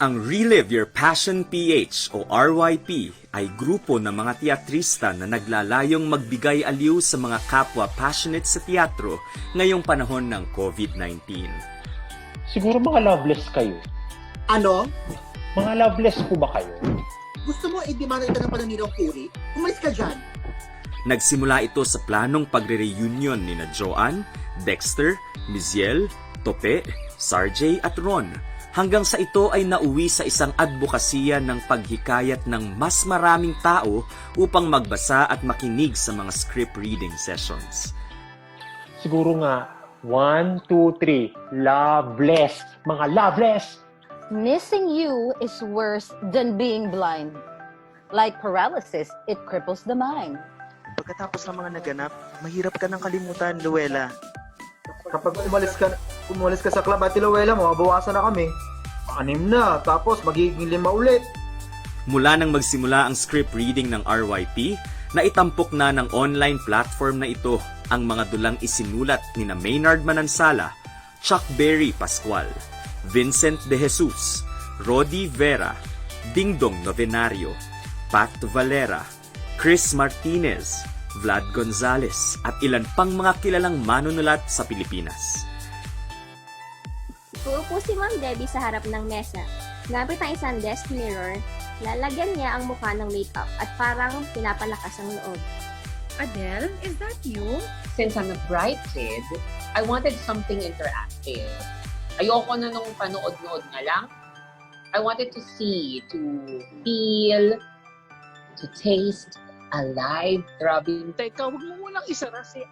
Ang Relive Your Passion PH o RYP ay grupo ng mga teatrista na naglalayong magbigay aliw sa mga kapwa passionate sa teatro ngayong panahon ng COVID-19. Siguro mga loveless kayo. Ano? Mga loveless po ba kayo? Gusto mo i-demand ito ng Pananinong Puri? Umalis ka dyan. Nagsimula ito sa planong pagre-reunion ni na Joanne, Dexter, Miziel, Tope, Sarjay at Ron. Hanggang sa ito ay nauwi sa isang advokasya ng paghikayat ng mas maraming tao upang magbasa at makinig sa mga script reading sessions. Siguro nga, 1, 2, 3, loveless. Mga loveless! Missing you is worse than being blind. Like paralysis, it cripples the mind. Pagkatapos ng mga naganap, mahirap ka nang kalimutan, Luella. Kapag umalis ka sa club at Luella mo, mabawasan na kami. 6 na, tapos magiging 5 ulit. Mula nang magsimula ang script reading ng RYP, naitampok na ng online platform na ito ang mga dulang isinulat ni na Maynard Manansala, Chuck Berry Pascual, Vincent De Jesus, Rodi Vera, Dingdong Novenario, Pat Valera, Chris Martinez, Vlad Gonzalez at ilan pang mga kilalang manunulat sa Pilipinas. Uupo si Ma'am Debbie sa harap ng mesa. Gamit ang isang desk mirror, lalagyan niya ang mukha ng makeup at parang pinapalakas ang loob. Adele, is that you? Since I'm a bright kid, I wanted something interactive. Ayoko na nung panood-nood na lang. I wanted to see, to feel, to taste, alive, throbbing. Teka, huwag mo munang isara si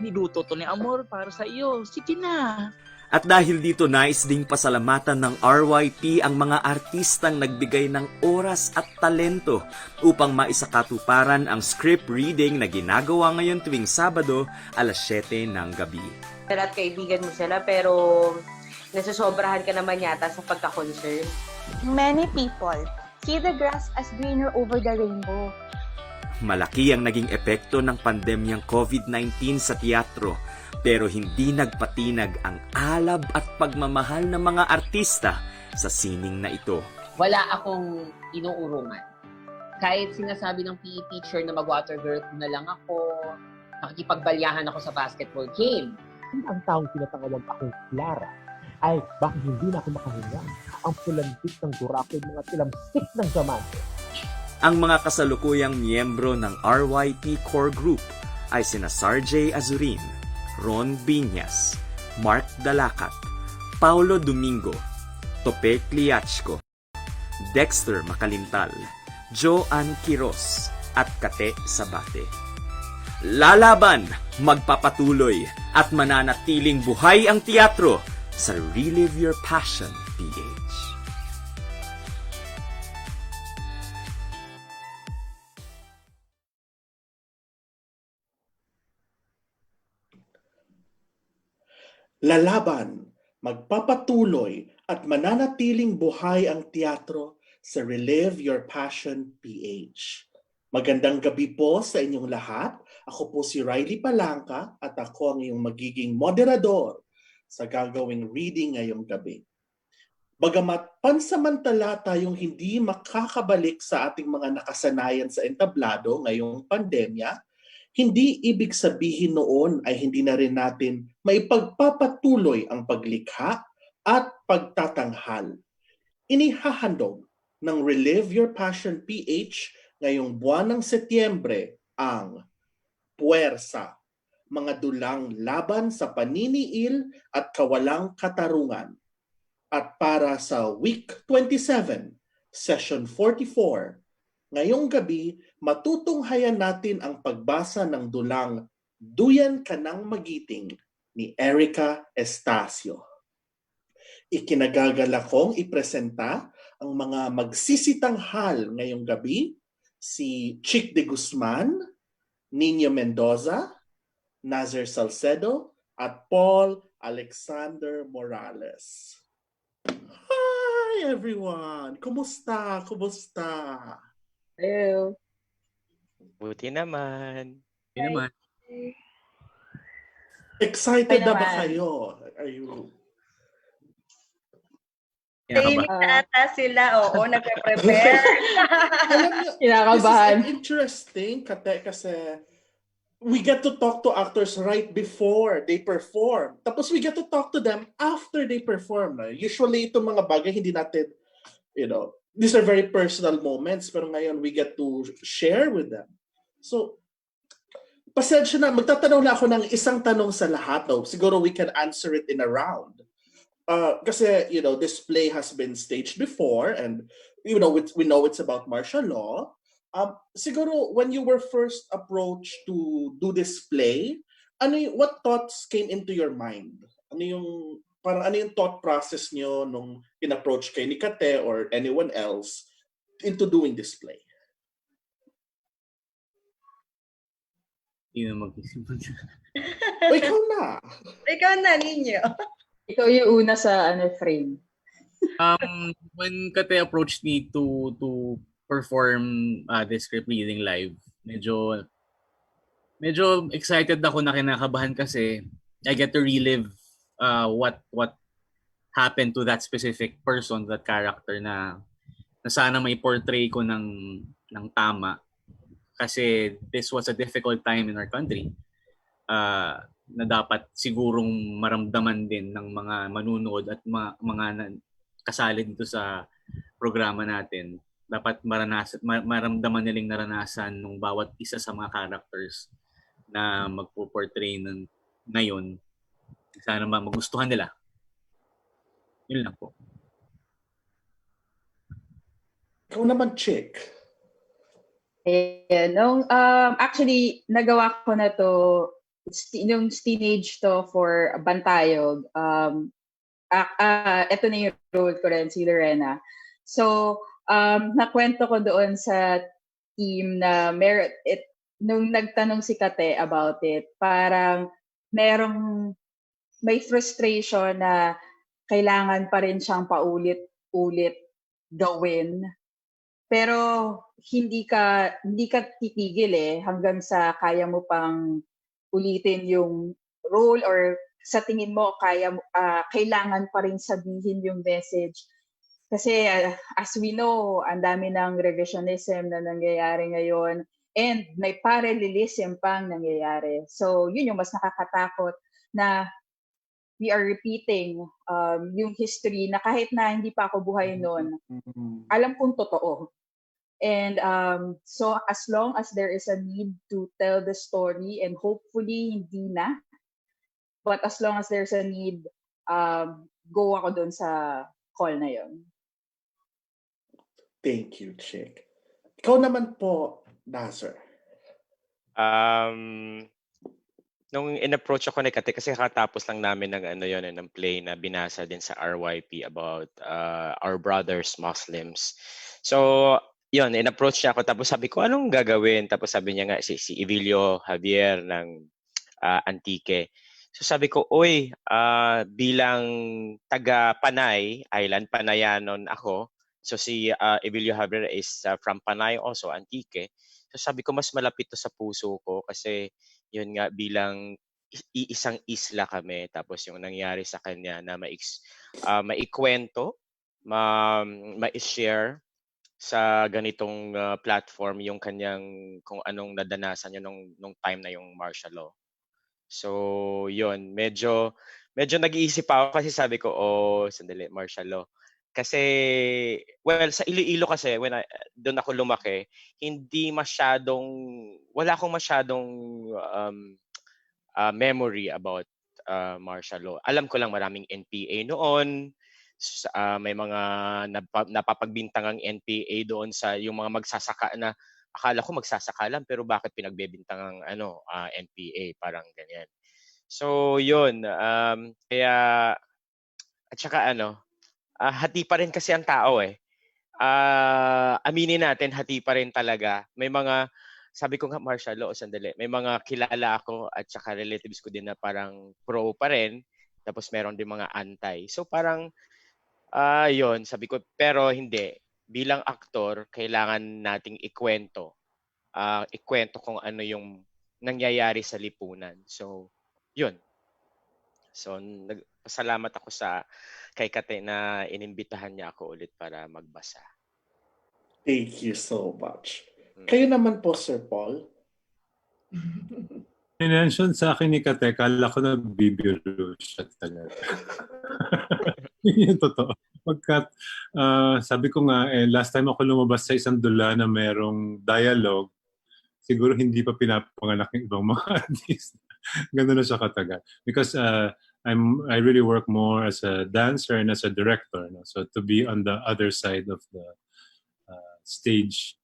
niluto to ni Amor para sa iyo. Sige na. At dahil dito nais ding pasalamatan ng RYP ang mga artistang nagbigay ng oras at talento upang maisakatuparan ang script reading na ginagawa ngayon tuwing Sabado, alas 7 ng gabi. At kaibigan mo sila pero nasasobrahan ka naman yata sa pagka-concern. Many people see the grass as greener over the rainbow. Malaki ang naging epekto ng pandemyang COVID-19 sa teatro, pero hindi nagpatinag ang alab at pagmamahal ng mga artista sa sining na ito. Wala akong inuurungan. Kahit sinasabi ng PE teacher na mag-water girl na lang ako, nakikipagbalyahan ako sa basketball game. Ang taong tinatawag akong Clara ay bakit hindi na ako makahinga? Ang pulantik ng durako ng mga tilamsik ng zaman. Ang mga kasalukuyang miyembro ng RYP Core Group ay sina Sarjay Azurin, Ron Biñas, Mark Dalacat, Paulo Domingo, Tope Cliachco, Dexter Makalintal, Joanne Quiros at Katte Sabate. Lalaban, magpapatuloy at mananatiling buhay ang teatro sa Relive Your Passion PH. Lalaban, magpapatuloy at mananatiling buhay ang teatro sa Relive Your Passion PH. Magandang gabi po sa inyong lahat. Ako po si RYP Palanca at ako ang iyong magiging moderador sa gagawing reading ngayong gabi. Bagamat pansamantala tayong hindi makakabalik sa ating mga nakasanayan sa entablado ngayong pandemya, hindi ibig sabihin noon ay hindi na rin natin maipagpapatuloy ang paglikha at pagtatanghal. Inihahandog ng Relive Your Passion PH ngayong buwan ng Setyembre ang Puwersa, mga dulang laban sa paniniil at kawalang katarungan. At para sa Week 27, Session 44, ngayong gabi, matutunghayan natin ang pagbasa ng dulang Duyan Ka Nang Magiting ni Erika Estacio. Ikinagagala kong ipresenta ang mga magsisitanghal ngayong gabi, si Chic de Guzman, Nino Mendoza, Nazer Salcedo, at Paul Alexander Morales. Hi everyone! Kumusta? Kumusta? Hello. Buti naman. Excited na ba kayo? Are you? Kinakabahan. ata sila, oo, nagpe-prepare. Alam niyo, this is an interesting, Katte, kasi we get to talk to actors right before they perform. Tapos we get to talk to them after they perform. Usually, itong mga bagay, hindi natin, these are very personal moments, pero ngayon we get to share with them. So, pasensya na, magtatanong na ako ng isang tanong sa lahat. No? Siguro we can answer it in a round. Kasi, this play has been staged before and, we know it's about martial law. Siguro, when you were first approached to do this play, what thoughts came into your mind? Ano yung thought process nyo nung in-approach kay ni Katte or anyone else into doing this play? Hindi na mag-isip. Ikaw na! Ikaw na, Nino. Ikaw yung una sa frame. When Katte approached me to perform the script reading live, medyo excited ako na kinakabahan kasi I get to relive what happened to that specific person, that character na sana may portray ko ng tama. Kasi this was a difficult time in our country na dapat sigurong maramdaman din ng mga manunood at mga kasali dito sa programa natin. Dapat maramdaman nilang naranasan ng bawat isa sa mga characters na magpo-portray ngayon. Sana magustuhan nila. Yun lang po. Ikaw naman, Chick. Ayan. Actually, nagawa ko na to, yung teenage to for Bantayog. Ito na yung role ko rin, si Lorena. So, nakwento ko doon sa team na nung nagtanong si Katte about it, parang may frustration na kailangan pa rin siyang paulit-ulit gawin. Pero hindi ka titigil hanggang sa kaya mo pang ulitin yung role or sa tingin mo kailangan pa rin sabihin yung message. Kasi as we know, ang dami ng revisionism na nangyayari ngayon and may parallelism pang nangyayari. So yun yung mas nakakatakot na we are repeating yung history na kahit na hindi pa ako buhay noon, alam kong totoo. And so as long as there is a need to tell the story, and hopefully hindi na, but as long as there's a need, go ako dun sa call na yon. Thank you, Chick. Ikaw naman po, Nazer. Nung in-approach ako ni Katte, kasi kakatapos lang namin ng play na binasa din sa RYP about our brothers Muslims. So, yun, in-approach niya ako, tapos sabi ko, anong gagawin? Tapos sabi niya nga, si Evilio Javier ng Antique. So sabi ko, bilang taga Panay Island, Panayanon ako. So si Evilio Javier is from Panay also, Antique. So sabi ko, mas malapit to sa puso ko kasi yun nga, bilang iisang isla kami. Tapos yung nangyari sa kanya na maikwento, ma-share sa ganitong platform yung kanyang kung anong nadanasan niya nung time na yung martial law. So, yun, medyo nag-iisip ako kasi sabi ko, sandali, martial law. Kasi, well, sa Iloilo kasi, doon ako lumaki, wala akong masyadong memory about martial law. Alam ko lang maraming NPA noon, may mga napapagbintangang NPA doon sa yung mga magsasaka na akala ko magsasaka lang pero bakit pinagbebintangang NPA, parang ganyan. So yun, kaya at saka hati pa rin kasi ang tao aminin natin, hati pa rin talaga. May mga, sabi ko nga martial law, sandali, may mga kilala ako at saka relatives ko din na parang pro pa rin, tapos meron din mga anti. So parang yun, sabi ko, pero hindi. Bilang aktor, kailangan nating ikwento kung ano yung nangyayari sa lipunan. So, yun. So nagpasalamat ako kay Katte na inimbitahan niya ako ulit para magbasa. Thank you so much. Kayo naman po, Sir Paul. Minention sa akin ni Katte, kala ko na bibiro siya talaga. Yun yung totoo. Pagkat sabi ko nga, last time ako lumabas sa isang dula na merong dialogue, siguro hindi pa pinapanganak ng ibang mga artist. Gano'n na siya katagal. Because I really work more as a dancer and as a director. No? So to be on the other side of the stage.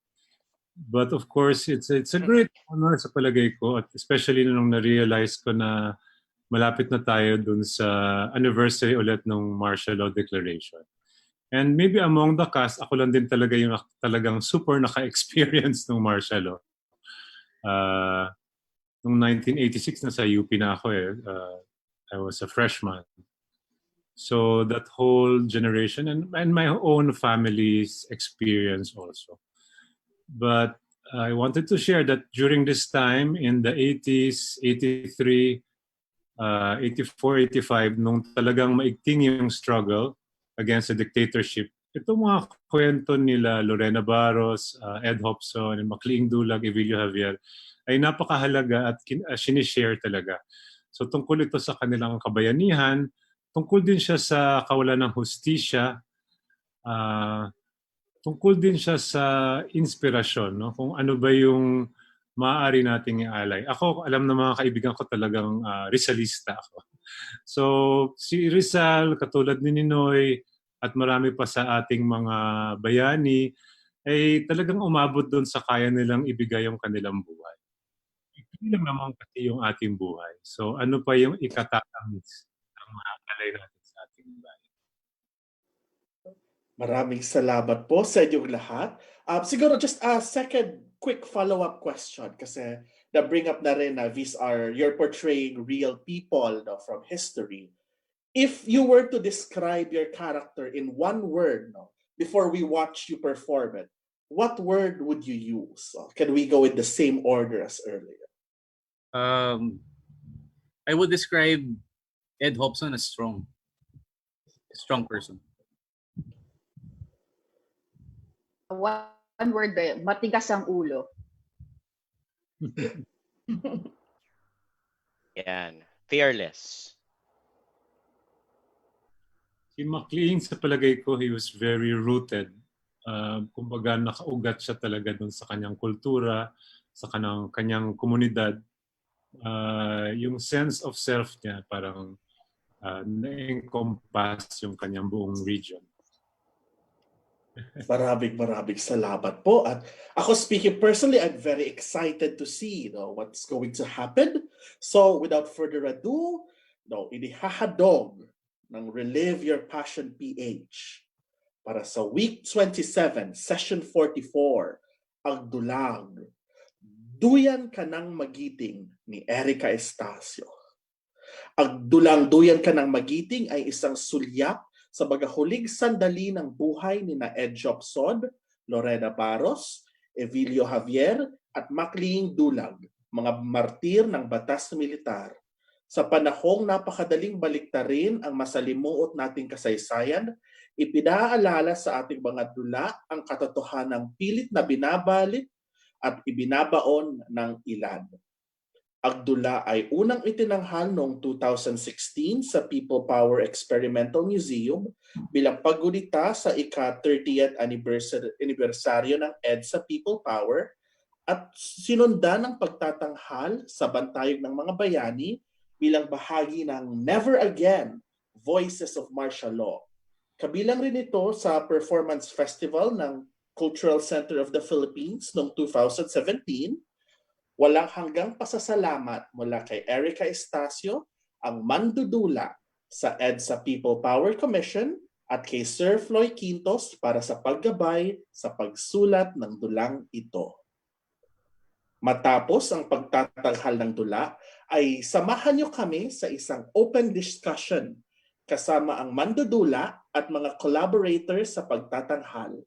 But of course, it's a great honor sa palagay ko, at especially nung na-realize ko na malapit na tayo dun sa anniversary ulit ng Martial Law Declaration. And maybe among the cast, ako lang din talaga yung talagang super naka-experience ng martial law. Noong 1986, nasa UP na ako eh. I was a freshman. So that whole generation and my own family's experience also. But I wanted to share that during this time in the 80s, 83, 84, 85, nung talagang maigting yung struggle against the dictatorship, itong mga kwento nila Lorena Barros, Ed Hobson, Macleing Dulag, Evilio Javier, ay napakahalaga at sinishare talaga. So tungkol ito sa kanilang kabayanihan, tungkol din siya sa kawalan ng hustisya, tungkol din siya sa inspirasyon, no? Kung ano ba yung maaari nating ialay. Ako, alam ng mga kaibigan ko talagang Rizalista ako. So si Rizal, katulad ni Ninoy, at marami pa sa ating mga bayani, ay talagang umabot doon sa kaya nilang ibigay yung kanilang buhay. Hindi lang naman kasi yung ating buhay. So ano pa yung ikatatamis ng mga alay natin sa ating bayan. Maraming salamat po sa inyong lahat. Siguro just a second quick follow-up question kasi na-bring up na rin na you're portraying real people, no, from history. If you were to describe your character in one word, no, before we watch you perform it, what word would you use? Can we go in the same order as earlier? I would describe Ed Hobson as strong. A strong person. One word ba yun? Matigas ang ulo. Yan. Fearless. Si Maclean, sa palagay ko, he was very rooted. Kumbaga, nakaugat siya talaga dun sa kanyang kultura, sa kanyang komunidad. Yung sense of self niya, parang na-encompass yung kanyang buong region. Maraming salamat po. At ako speaking personally, I'm very excited to see, what's going to happen. So without further ado, inihahadog ng Relive Your Passion PH para sa Week 27, Session 44, ang dulang Duyan Ka Nang Magiting ni Erika Estacio. Ang dulang Duyan Ka Nang Magiting ay isang sulyap sa magahuling sandali ng buhay ni na Ed Jobson, Lorena Barros, Evilio Javier at Macleing Dulag, mga martir ng batas militar. Sa panahong napakadaling baliktarin ang masalimuot nating kasaysayan, ipinaalala sa ating mga dula ang katotohanang pilit na binabalik at ibinabaon ng ilan. Ang dula ay unang itinanghal noong 2016 sa People Power Experimental Museum bilang paggunita sa ika-30th anibersaryo ng EDSA People Power at sinundan ng pagtatanghal sa bantayog ng mga bayani bilang bahagi ng Never Again, Voices of Martial Law. Kabilang rin ito sa Performance Festival ng Cultural Center of the Philippines noong 2017. Walang hanggang pasasalamat mula kay Erika Estacio, ang mandudula sa EDSA People Power Commission, at kay Sir Floyd Quintos para sa paggabay sa pagsulat ng dulang ito. Matapos ang pagtatanghal ng dula, ay samahan niyo kami sa isang open discussion kasama ang mandudula at mga collaborators sa pagtatanghal.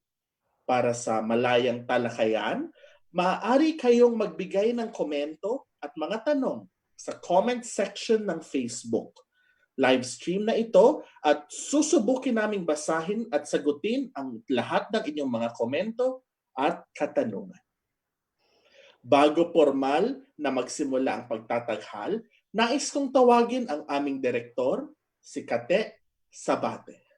Para sa malayang talakayan, maaari kayong magbigay ng komento at mga tanong sa comment section ng Facebook. live stream na ito at susubukin naming basahin at sagutin ang lahat ng inyong mga komento at katanungan. Bago formal na magsimula ang pagtataghal, nais kong tawagin ang aming direktor, si Katte, Sabate.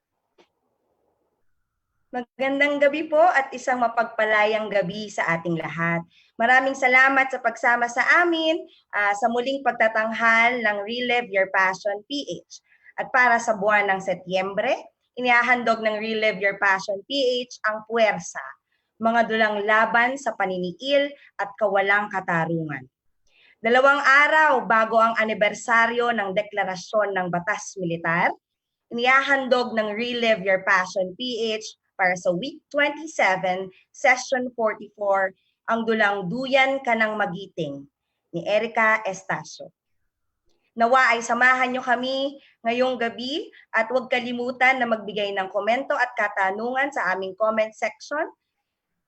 Magandang gabi po at isang mapagpalayang gabi sa ating lahat. Maraming salamat sa pagsama sa amin sa muling pagtatanghal ng Relive Your Passion PH. At para sa buwan ng Setyembre, inihahandog ng Relive Your Passion PH ang puwersa, mga dulang laban sa paniniil at kawalang katarungan. 2 araw bago ang anibersaryo ng deklarasyon ng Batas Militar, inihahandog ng Relive Your Passion PH para sa Week 27, Session 44, ang dulang Duyan ka ng Magiting ni Erika, Estacio. Nawa ay samahan nyo kami ngayong gabi at huwag kalimutan na magbigay ng komento at katanungan sa aming comment section.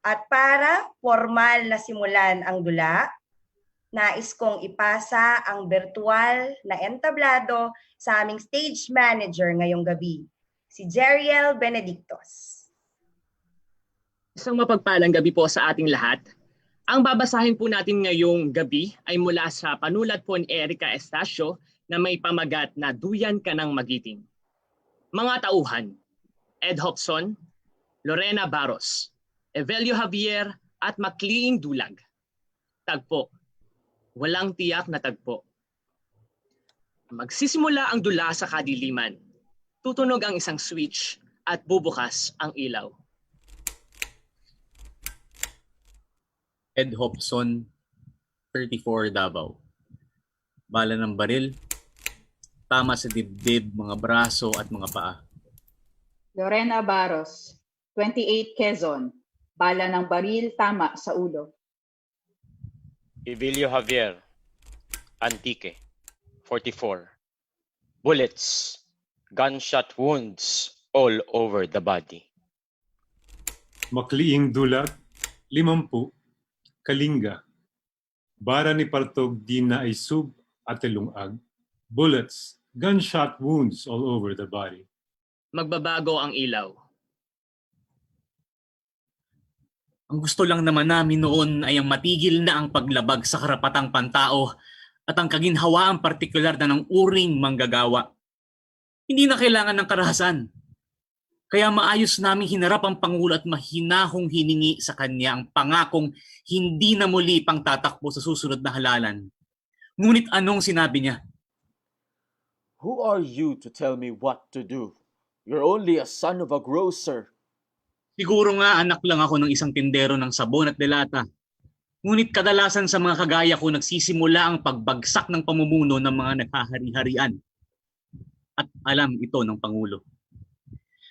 At para formal na simulan ang dula, nais kong ipasa ang virtual na entablado sa aming stage manager ngayong gabi, si Jeriel Benedictos. Isang mapagpalang gabi po sa ating lahat. Ang babasahin po natin ngayong gabi ay mula sa panulat po ni Erika, Estacio na may pamagat na Duyan ka ng Magiting. Mga tauhan, Ed Hobson, Lorena Barros, Evelio Javier at Makliing Dulag. Tagpo, walang tiyak na tagpo. Magsisimula ang dula sa kadiliman. Tutunog ang isang switch at bubukas ang ilaw. Ed Hobson, 34 Davao. Bala ng baril, tama sa dibdib, mga braso at mga paa. Lorena Barros, 28 Quezon. Bala ng baril, tama sa ulo. Evelio Javier, Antique, 44. Bullets, gunshot wounds all over the body. Makliing Dulag, 50. Kalinga. Bara ni Partog di na ay sub at ilungag. Bullets, gunshot wounds all over the body. Magbabago ang ilaw. Ang gusto lang naman namin noon ay ang matigil na ang paglabag sa karapatang pantao at ang kaginhawaang partikular na ng uring manggagawa. Hindi na kailangan ng karahasan. Kaya maayos naming hinarap ang Pangulo at mahinahong hiningi sa kanya ang pangakong hindi na muli pang tatakbo sa susunod na halalan. Ngunit anong sinabi niya? Who are you to tell me what to do? You're only a son of a grocer. Siguro nga anak lang ako ng isang tindero ng sabon at delata. Ngunit kadalasan sa mga kagaya ko nagsisimula ang pagbagsak ng pamumuno ng mga naghahari-harian. At alam ito ng Pangulo.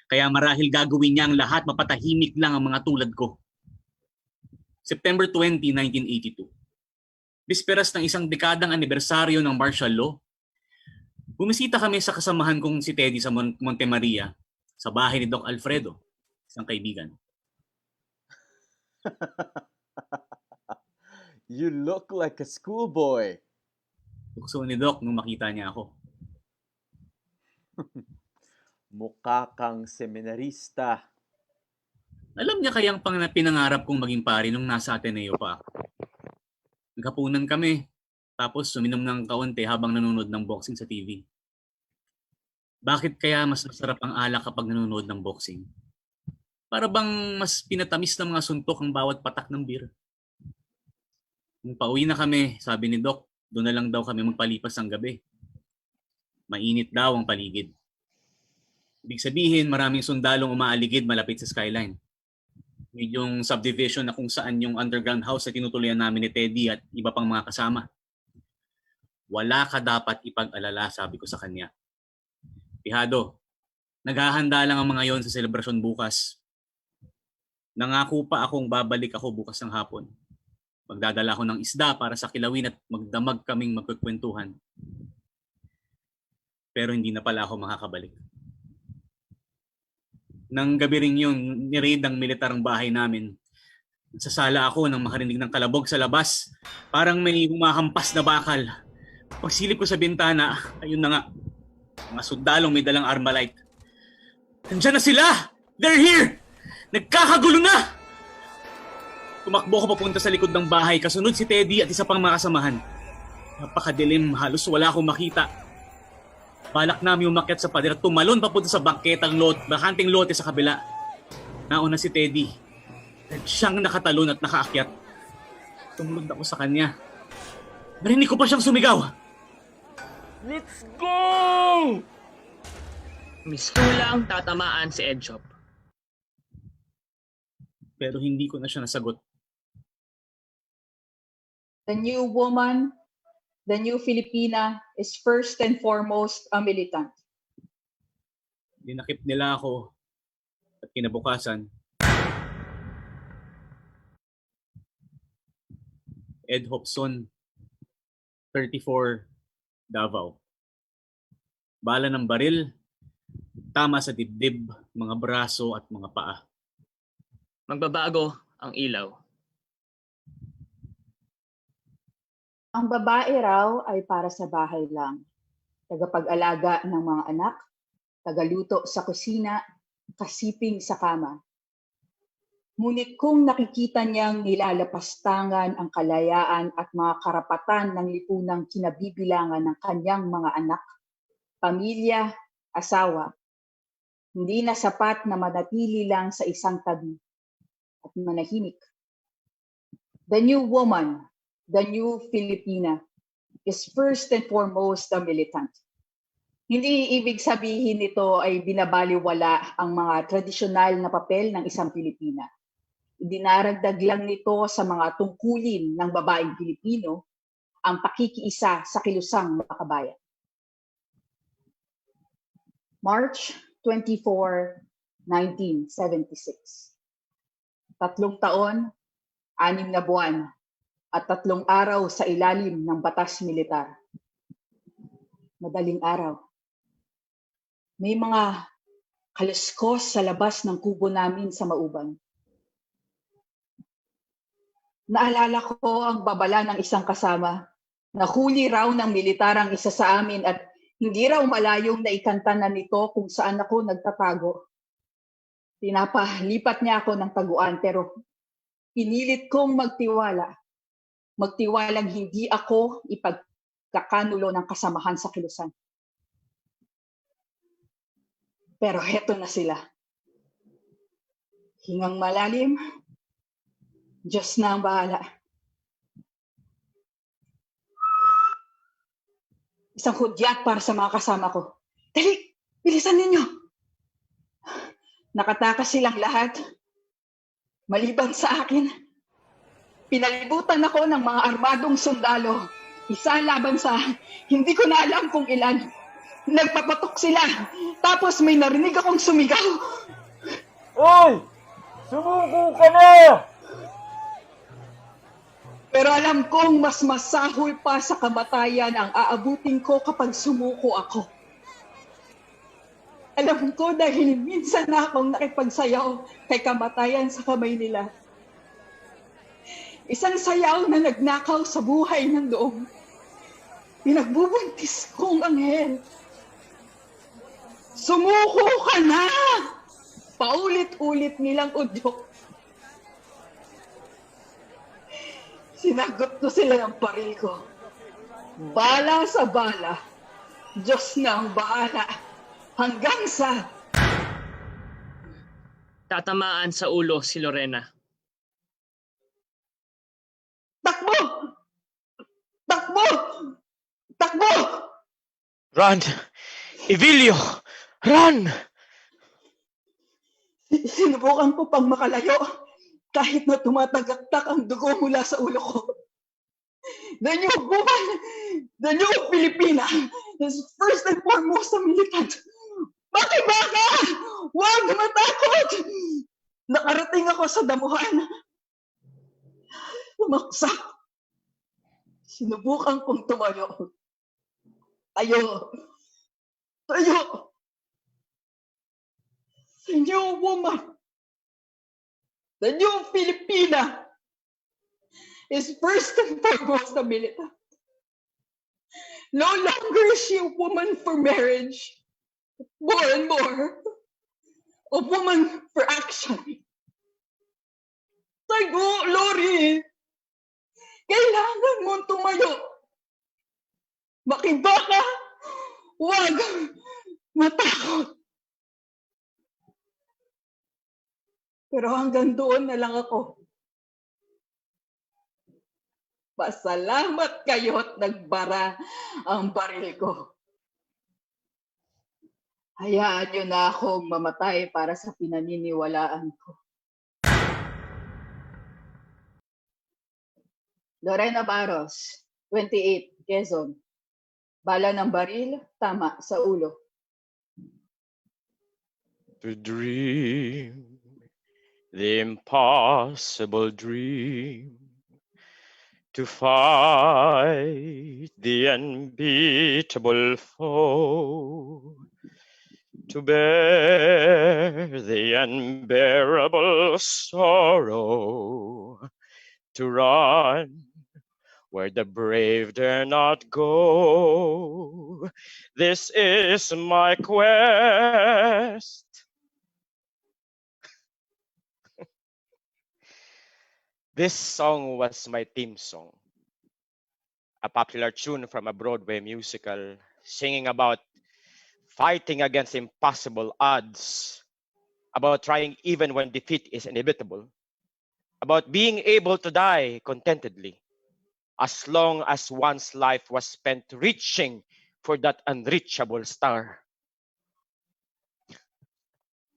Kaya marahil gagawin niya ang lahat, mapatahimik lang ang mga tulad ko. September 20, 1982. Bisperas ng isang dekadang anibersaryo ng martial law, bumisita kami sa kasamahan kong si Teddy sa Monte Maria, sa bahay ni Doc Alfredo, isang kaibigan. You look like a schoolboy. Tukso ni Doc nung makita niya ako. Mukha kang seminarista. Alam niya kayang pinangarap kong maging pari nung nasa Ateneo pa. Naghapunan kami, tapos suminom ng kaunti habang nanonood ng boxing sa TV. Bakit kaya mas masarap ang alak kapag nanonood ng boxing? Para bang mas pinatamis ng mga suntok ang bawat patak ng beer. Nung pauwi na kami, sabi ni Doc, doon na lang daw kami magpalipas ang gabi. Mainit daw ang paligid. Ibig sabihin, maraming sundalong umaaligid malapit sa skyline. Yung subdivision na kung saan yung underground house na tinutuloyan namin ni Teddy at iba pang mga kasama. Wala ka dapat ipag-alala, sabi ko sa kanya. Pihado, naghahanda lang ang mga yon sa selebrasyon bukas. Nangako pa akong babalik ako bukas ng hapon. Magdadala ako ng isda para sa kilawin at magdamag kaming magkukwentuhan. Pero hindi na pala ako makakabalik. Nang gabi rin yun, niraid ng militar ang bahay namin. Sa sala ako nang makarinig ng kalabog sa labas. Parang may humahampas na bakal. Pagsilip ko sa bintana, ayun na nga. Mga sundalong may dalang Armalite. Nandiyan na sila! They're here! Nagkakagulo na! Tumakbo ko papunta sa likod ng bahay, kasunod si Teddy at isa pang mga kasamahan. Napakadilim, halos wala akong makita. Balak namin umakyat sa pader at tumalon papunta sa bakanting lote sa kabila. Nauna si Teddy. Siyang nakatalon at nakaakyat. Tumunod ako sa kanya. Narinig ko pa siyang sumigaw. Let's go! Miss Kulang tatamaan si Edshop. Pero hindi ko na siya nasagot. The new woman, the new Filipina is first and foremost a militant. Dinakip nila ako at kinabukasan. Ed Hobson, 34, Davao. Bala ng baril, tama sa dibdib, mga braso at mga paa. Magbabago ang ilaw. Ang babae raw ay para sa bahay lang. Tagapag-alaga ng mga anak, tagaluto sa kusina, kasiping sa kama. Ngunit kung nakikita niyang nilalapastangan ang kalayaan at mga karapatan ng lipunang kinabibilangan ng kanyang mga anak, pamilya, asawa, hindi na sapat na manatili lang sa isang tabi at manahimik. The new woman, the new Filipina, is first and foremost a militant. Hindi ibig sabihin nito ay binabaliwala ang mga tradisyonal na papel ng isang Pilipina. Dinaragdag lang nito sa mga tungkulin ng babaeng Pilipino ang pakikiisa sa kilusang makabayan. March 24, 1976. 3 taon, 6 na buwan, at 3 araw sa ilalim ng batas militar. Madaling araw. May mga kaluskos sa labas ng kubo namin sa Mauban. Naalala ko ang babala ng isang kasama. Nahuli raw ng militar ang isa sa amin at hindi raw malayong naikanta na nito kung saan ako nagtatago. Pinapalipat niya ako ng taguan pero pinilit kong magtiwala. Magtiwalang hindi ako ipagkakanulo ng kasamahan sa kilusan. Pero heto na sila. Hingang malalim, Diyos na ang bahala. Isang hudyat para sa mga kasama ko. Dali, bilisan ninyo. Nakatakas silang lahat. Maliban sa akin, pinalibutan ako ng mga armadong sundalo. Isa laban sa, hindi ko na alam kung ilan. Nagpapatok sila. Tapos may narinig akong sumigaw. Oy! Sumuko ka na! Pero alam kong mas masahol pa sa kamatayan ang aabutin ko kapag sumuko ako. Alam ko dahil minsan na akong nakipagsayaw kay kamatayan sa kamay nila. Isang sayaw na nagnakaw sa buhay ng loob. Pinagbubuntis kong anghel. Sumuko ka na! Paulit-ulit nilang udyok. Sinagot ko sila ng paril ko. Bala sa bala. Diyos na ang bahala. Hanggang sa... Tatamaan sa ulo si Lorena. Takbo! Takbo! Takbo! Run! Evilio! Run! Sinubukan ko pang makalayo kahit na tumatagaktak ang dugo mula sa ulo ko. The new woman, the new Filipina is first and foremost a militant. Makibaka! Huwag matakot! Nakarating ako sa damuhan. Umaksak. Sinubukan kong tumayo. Tayo. Tayo. The new woman, the new Filipina is first and foremost a militant. No longer is she a woman for marriage. more and more a woman for action. Tayo, Lori! Kailangan mong tumayo. Makiba ka! Huwag matakot. Pero hanggang doon na lang ako. Pasalamat kayo't nagbara ang baril ko. Hayaan niyo na akong mamatay para sa pinaniniwalaan ko. Lorena Barros, 28, Quezon. Bala ng baril, tama sa ulo. To dream the impossible dream, to fight the unbeatable foe, to bear the unbearable sorrow, to run where the brave dare not go. This is my quest. This song was my theme song, a popular tune from a Broadway musical singing about fighting against impossible odds, about trying even when defeat is inevitable, about being able to die contentedly, as long as one's life was spent reaching for that unreachable star.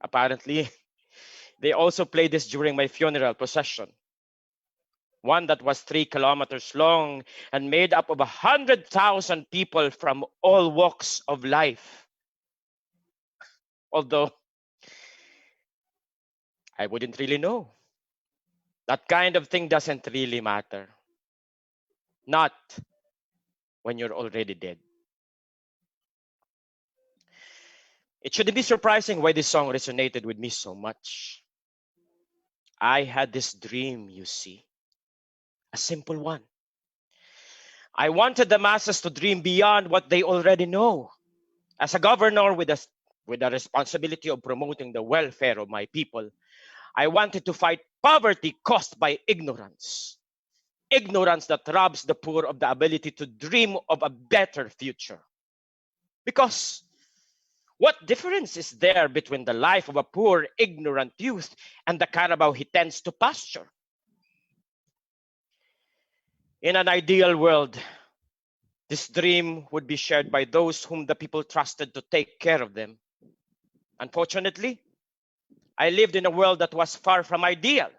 Apparently, they also played this during my funeral procession, one that was 3 kilometers long and made up of 100,000 people from all walks of life. Although, I wouldn't really know. That kind of thing doesn't really matter. Not when you're already dead. It shouldn't be surprising why this song resonated with me so much. I had this dream, you see. A simple one. I wanted the masses to dream beyond what they already know. As a governor with the responsibility of promoting the welfare of my people, I wanted to fight poverty caused by ignorance. Ignorance that robs the poor of the ability to dream of a better future. Because what difference is there between the life of a poor, ignorant youth and the carabao he tends to pasture? In an ideal world, this dream would be shared by those whom the people trusted to take care of them. Unfortunately, I lived in a world that was far from ideal.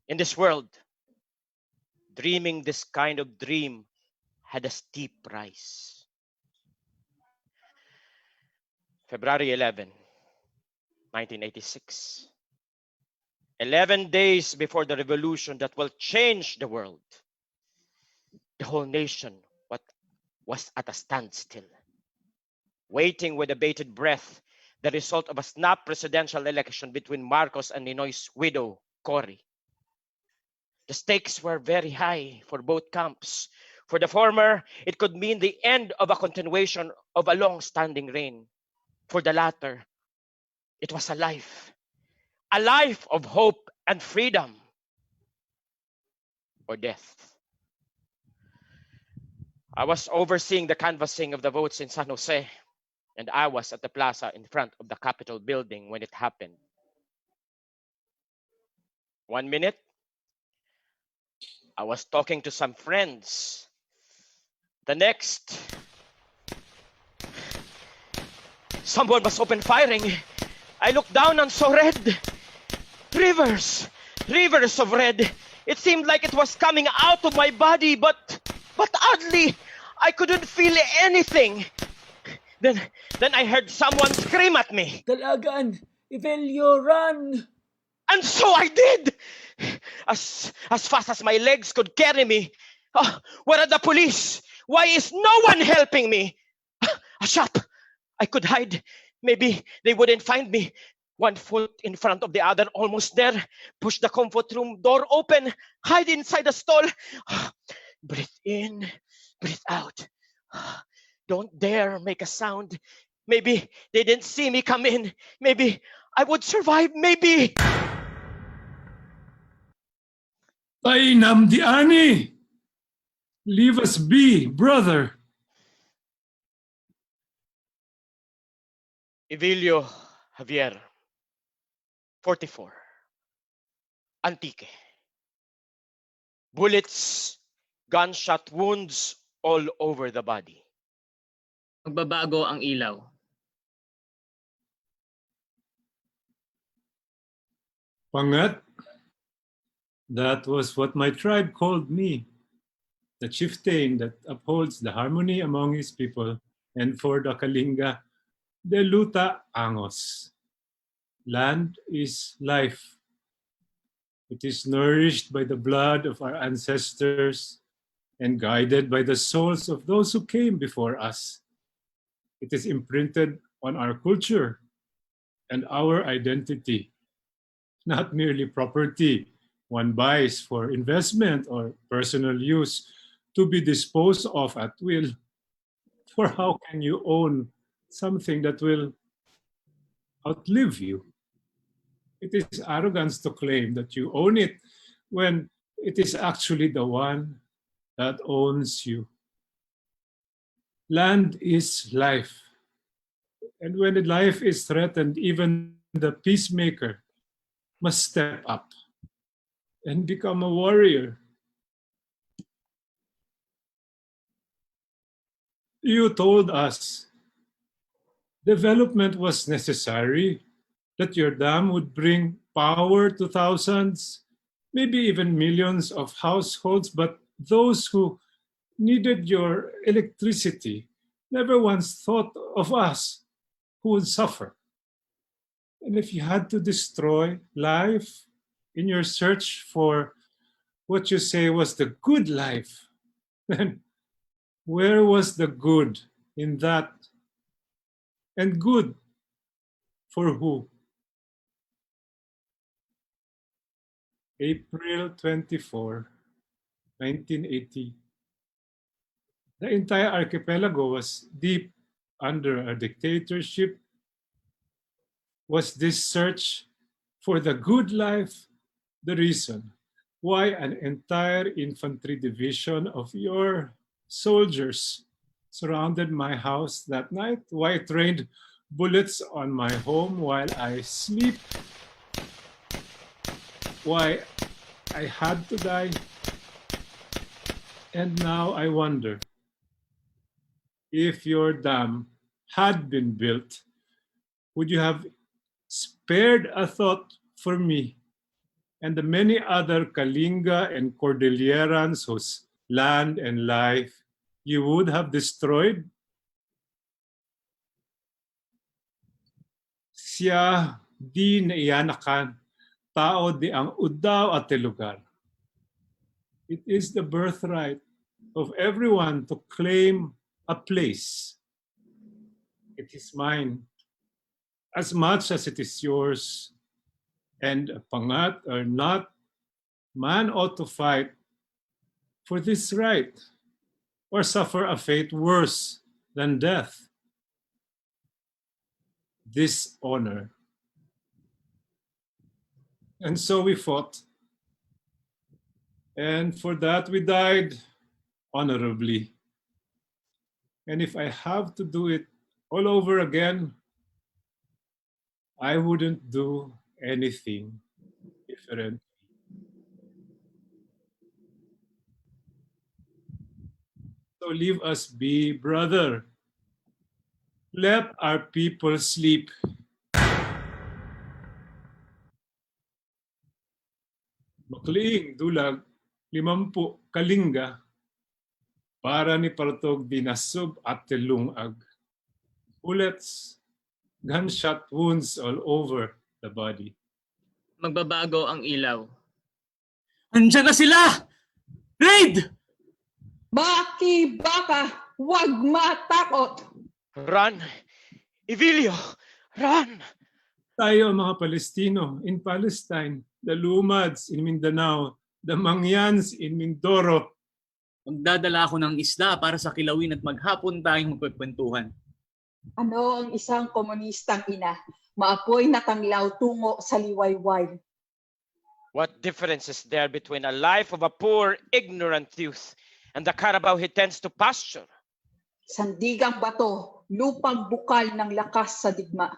In this world, dreaming this kind of dream had a steep price. February 11, 1986. 11 days before the revolution that will change the world. The whole nation was at a standstill, waiting with a bated breath the result of a snap presidential election between Marcos and Ninoy's widow, Cory. The stakes were very high for both camps. For the former, it could mean the end of a continuation of a long-standing reign. For the latter, it was a life of hope and freedom, or death. I was overseeing the canvassing of the votes in San Jose, and I was at the plaza in front of the Capitol building when it happened. 1 minute, I was talking to some friends. The next, someone was open firing. I looked down and saw red. Rivers of red. It seemed like it was coming out of my body, but oddly, I couldn't feel anything. Then I heard someone scream at me. Dalagan! Evelio, run! And so I did! As fast as my legs could carry me. Oh, where are the police? Why is no one helping me? A shop. I could hide. Maybe they wouldn't find me. 1 foot in front of the other, almost there. Push the comfort room door open. Hide inside the stall. Breathe in, breathe out. Don't dare make a sound. Maybe they didn't see me come in. Maybe I would survive. Maybe. Painam di ani! Leave us be, brother! Evilio Javier, 44. Antique. Bullets, gunshot wounds all over the body. Magbabago ang ilaw. Pangat? That was what my tribe called me. The chieftain that upholds the harmony among his people, and for the Kalinga, the Luta Angos. Land is life. It is nourished by the blood of our ancestors and guided by the souls of those who came before us. It is imprinted on our culture and our identity, not merely property one buys for investment or personal use to be disposed of at will. For how can you own something that will outlive you? It is arrogance to claim that you own it when it is actually the one that owns you. Land is life. And when life is threatened, even the peacemaker must step up and become a warrior. You told us development was necessary, that your dam would bring power to thousands, maybe even millions of households, but those who needed your electricity never once thought of us who would suffer. And if you had to destroy life in your search for what you say was the good life, then where was the good in that? And good for who? April 24, 1980. The entire archipelago was deep under a dictatorship. Was this search for the good life the reason why an entire infantry division of your soldiers surrounded my house that night? Why it rained bullets on my home while I sleep? Why I had to die? And now I wonder, if your dam had been built, would you have spared a thought for me and the many other Kalinga and Cordillerans whose land and life you would have destroyed? Siya di naiyanakan, tao di ang udaw at lugar. It is the birthright of everyone to claim a place. It is mine as much as it is yours. And pangat or not, man ought to fight for this right or suffer a fate worse than death. Dishonor. And so we fought. And for that we died honorably. And if I have to do it all over again, I wouldn't do anything different. So leave us be, brother. Let our people sleep. Makliing dulag, 50 kalinga, para ni Partog dinasub at telungag. Bullets, gunshot wounds all over the body. Magbabago ang ilaw. Andiyan na sila! Raid! Baki baka, wag matakot! Run! Evilio! Run! Tayo mga Palestino in Palestine, the Lumads in Mindanao, the Mangyans in Mindoro, Magdadala ako ng isda para sa kilawin at maghapon tayong magkukwentuhan. Ano ang isang komunistang ina? Maapoy na tanglaw tungo sa liwayway. What difference is there between a life of a poor, ignorant youth and the Carabao he tends to pasture? Sandigang bato, lupang bukal ng lakas sa digma.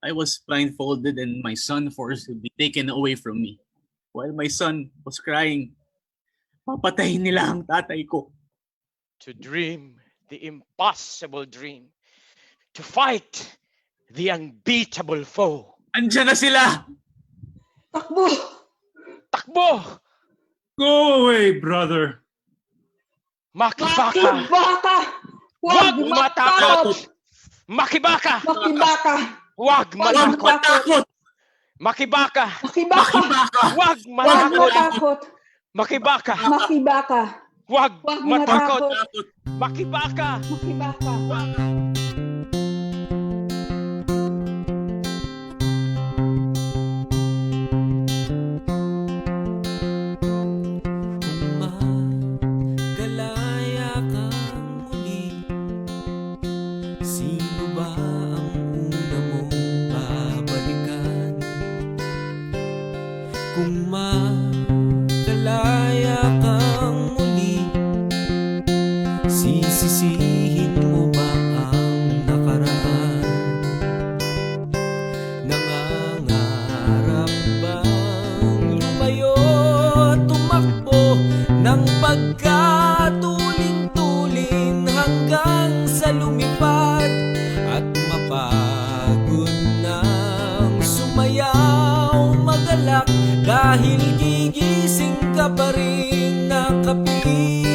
I was blindfolded and my son forced to be taken away from me. While my son was crying, papatayin nila ang tatay ko. To dream the impossible dream. To fight the unbeatable foe. Andiyan na sila! Takbo! Takbo! Go away, brother! Makibaka! Makibaka! Huwag matakot! Makibaka! Makibaka! Huwag matakot! Makibaka! Makibaka! Huwag matakot! Makibaka! Makibaka! Huwag matakot! matakot! Makibaka! Makibaka! Galaya kang muli, sino ba ang una mong babalikan? Kung magalaya kang muli, sisisihin mo ba ang nakaraan? Nangangarap bang lumayo at tumakbo ng pagkatuling-tuling hanggang sa lumipad at mapagod ng sumayaw magalak dahil gigising ka pa rin nakapilit?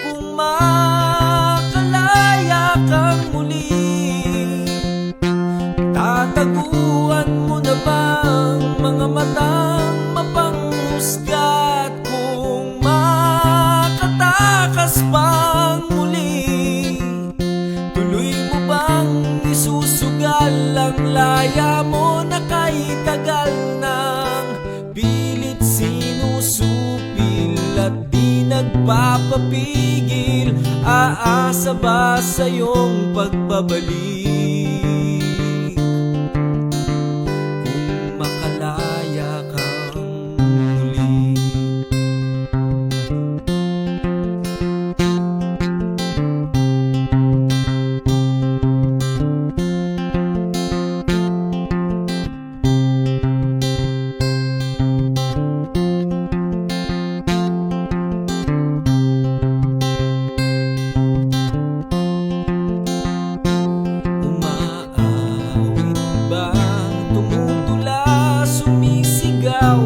Kung makalaya kang muli, tataguan mo na bang mga matang mapanghusgat? Kung makatakas pang muli, tuloy mo bang isusugal ang laya mo na kay tagal ng pilit sinusupil at di nagpapapigil? Aasa ba sa iyong pagbabalik? Kung makalaya kang muli. Umaawit ba, tumutula, sumisigaw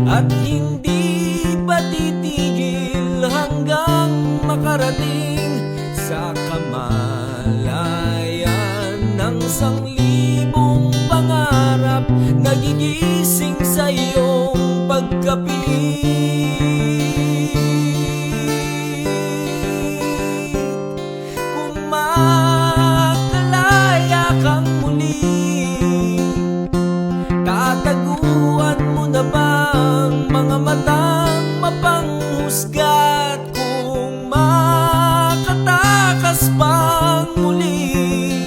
at hindi ba titigil hanggang makarating sa kamalayan ng sanglibong pangarap? Nagigising sa iyong pagkapilit. Kung makalaya kang muli, tataguan mo na bang mga matang mapanghusgat? Kung makatakas pang muli,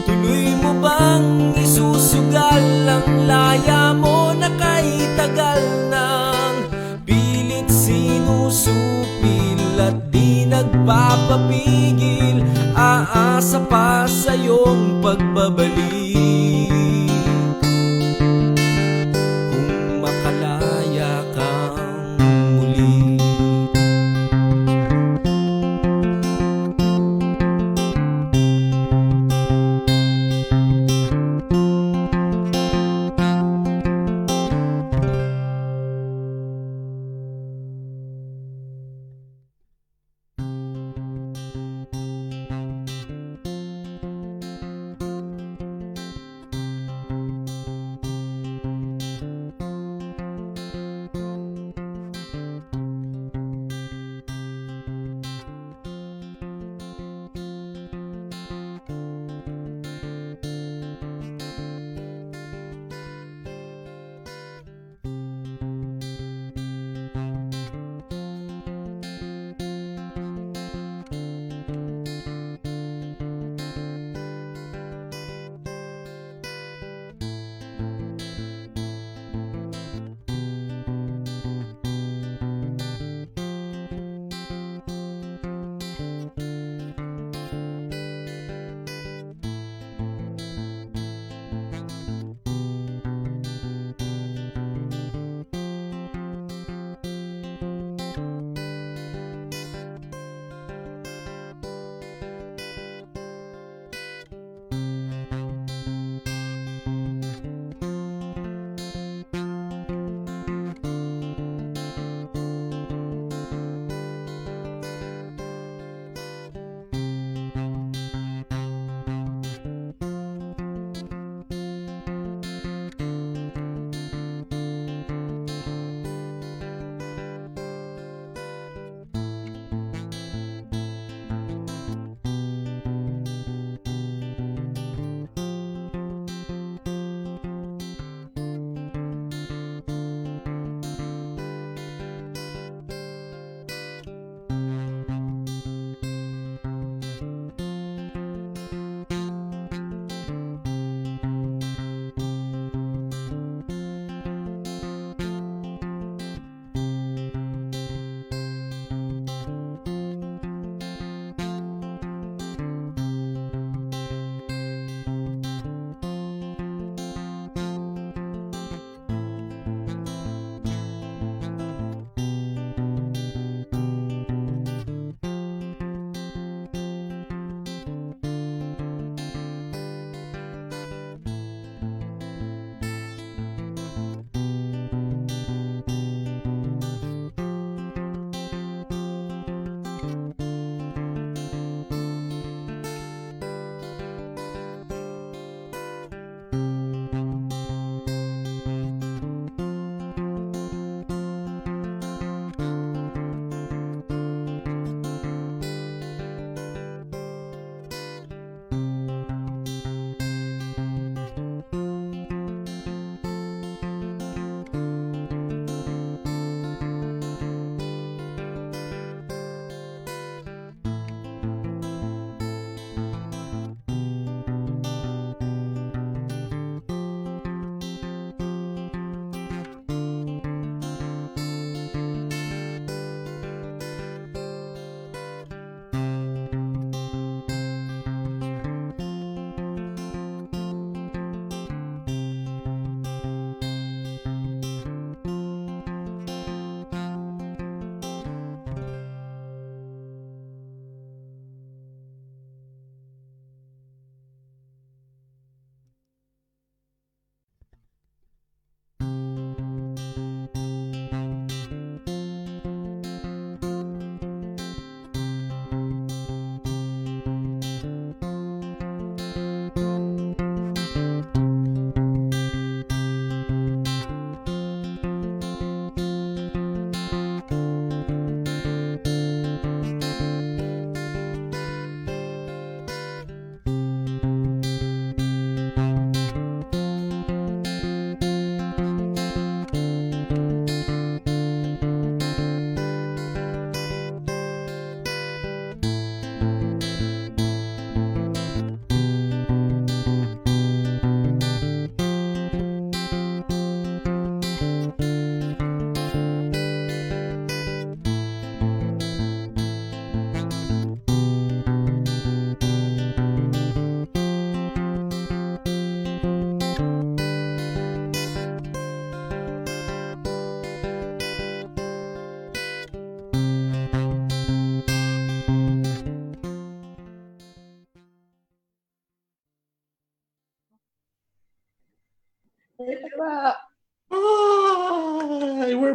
tuloy mo bang isusugal ang laya mo na kay tagal ng pilit sinusupil at di nagpapapigil? Aasa pa sa iyong pagbabalik? Kung makalaya kang muli.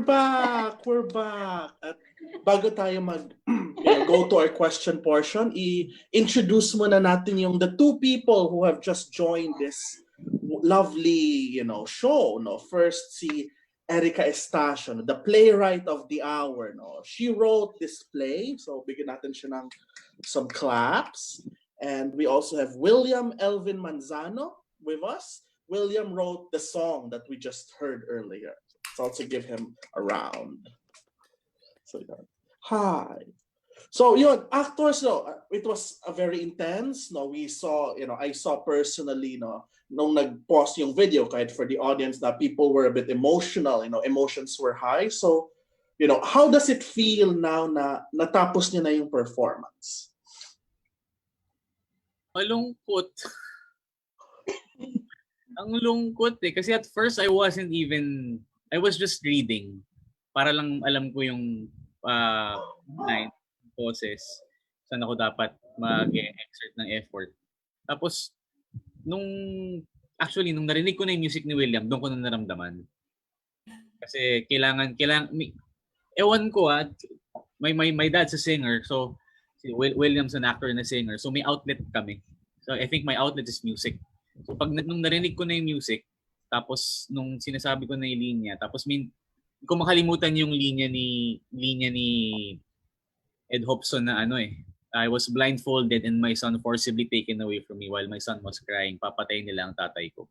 back! We're back! At bago tayo go to our question portion, i-introduce muna natin the two people who have just joined this lovely, show. No? First, si Erika Estacio, the playwright of the hour. No? She wrote this play, so bigyan natin siya ng some claps. And we also have William Elvin Manzano with us. William wrote the song that we just heard earlier. So also give him a round. So hi. So actors, it was a very intense. We saw, I saw personally, nung nag-post yung video, kahit for the audience, that people were a bit emotional. Emotions were high. So, how does it feel now na natapos niyo na yung performance? Malungkot. Ang lungkot kasi at first I was just reading para lang alam ko yung line, poses, saan ako dapat mag-exert ng effort. Tapos nung narinig ko na yung music ni William, doon ko na naramdaman. Kasi kailangan ewan ko my dad's a singer, so si William's an actor and a singer, so may outlet kami. So I think my outlet is music. So nung narinig ko na yung music, tapos nung sinasabi ko na yung linya, tapos hindi ko makalimutan yung linya ni Ed Hobson na I was blindfolded and my son forcibly taken away from me while my son was crying. Papatayin nila ang tatay ko.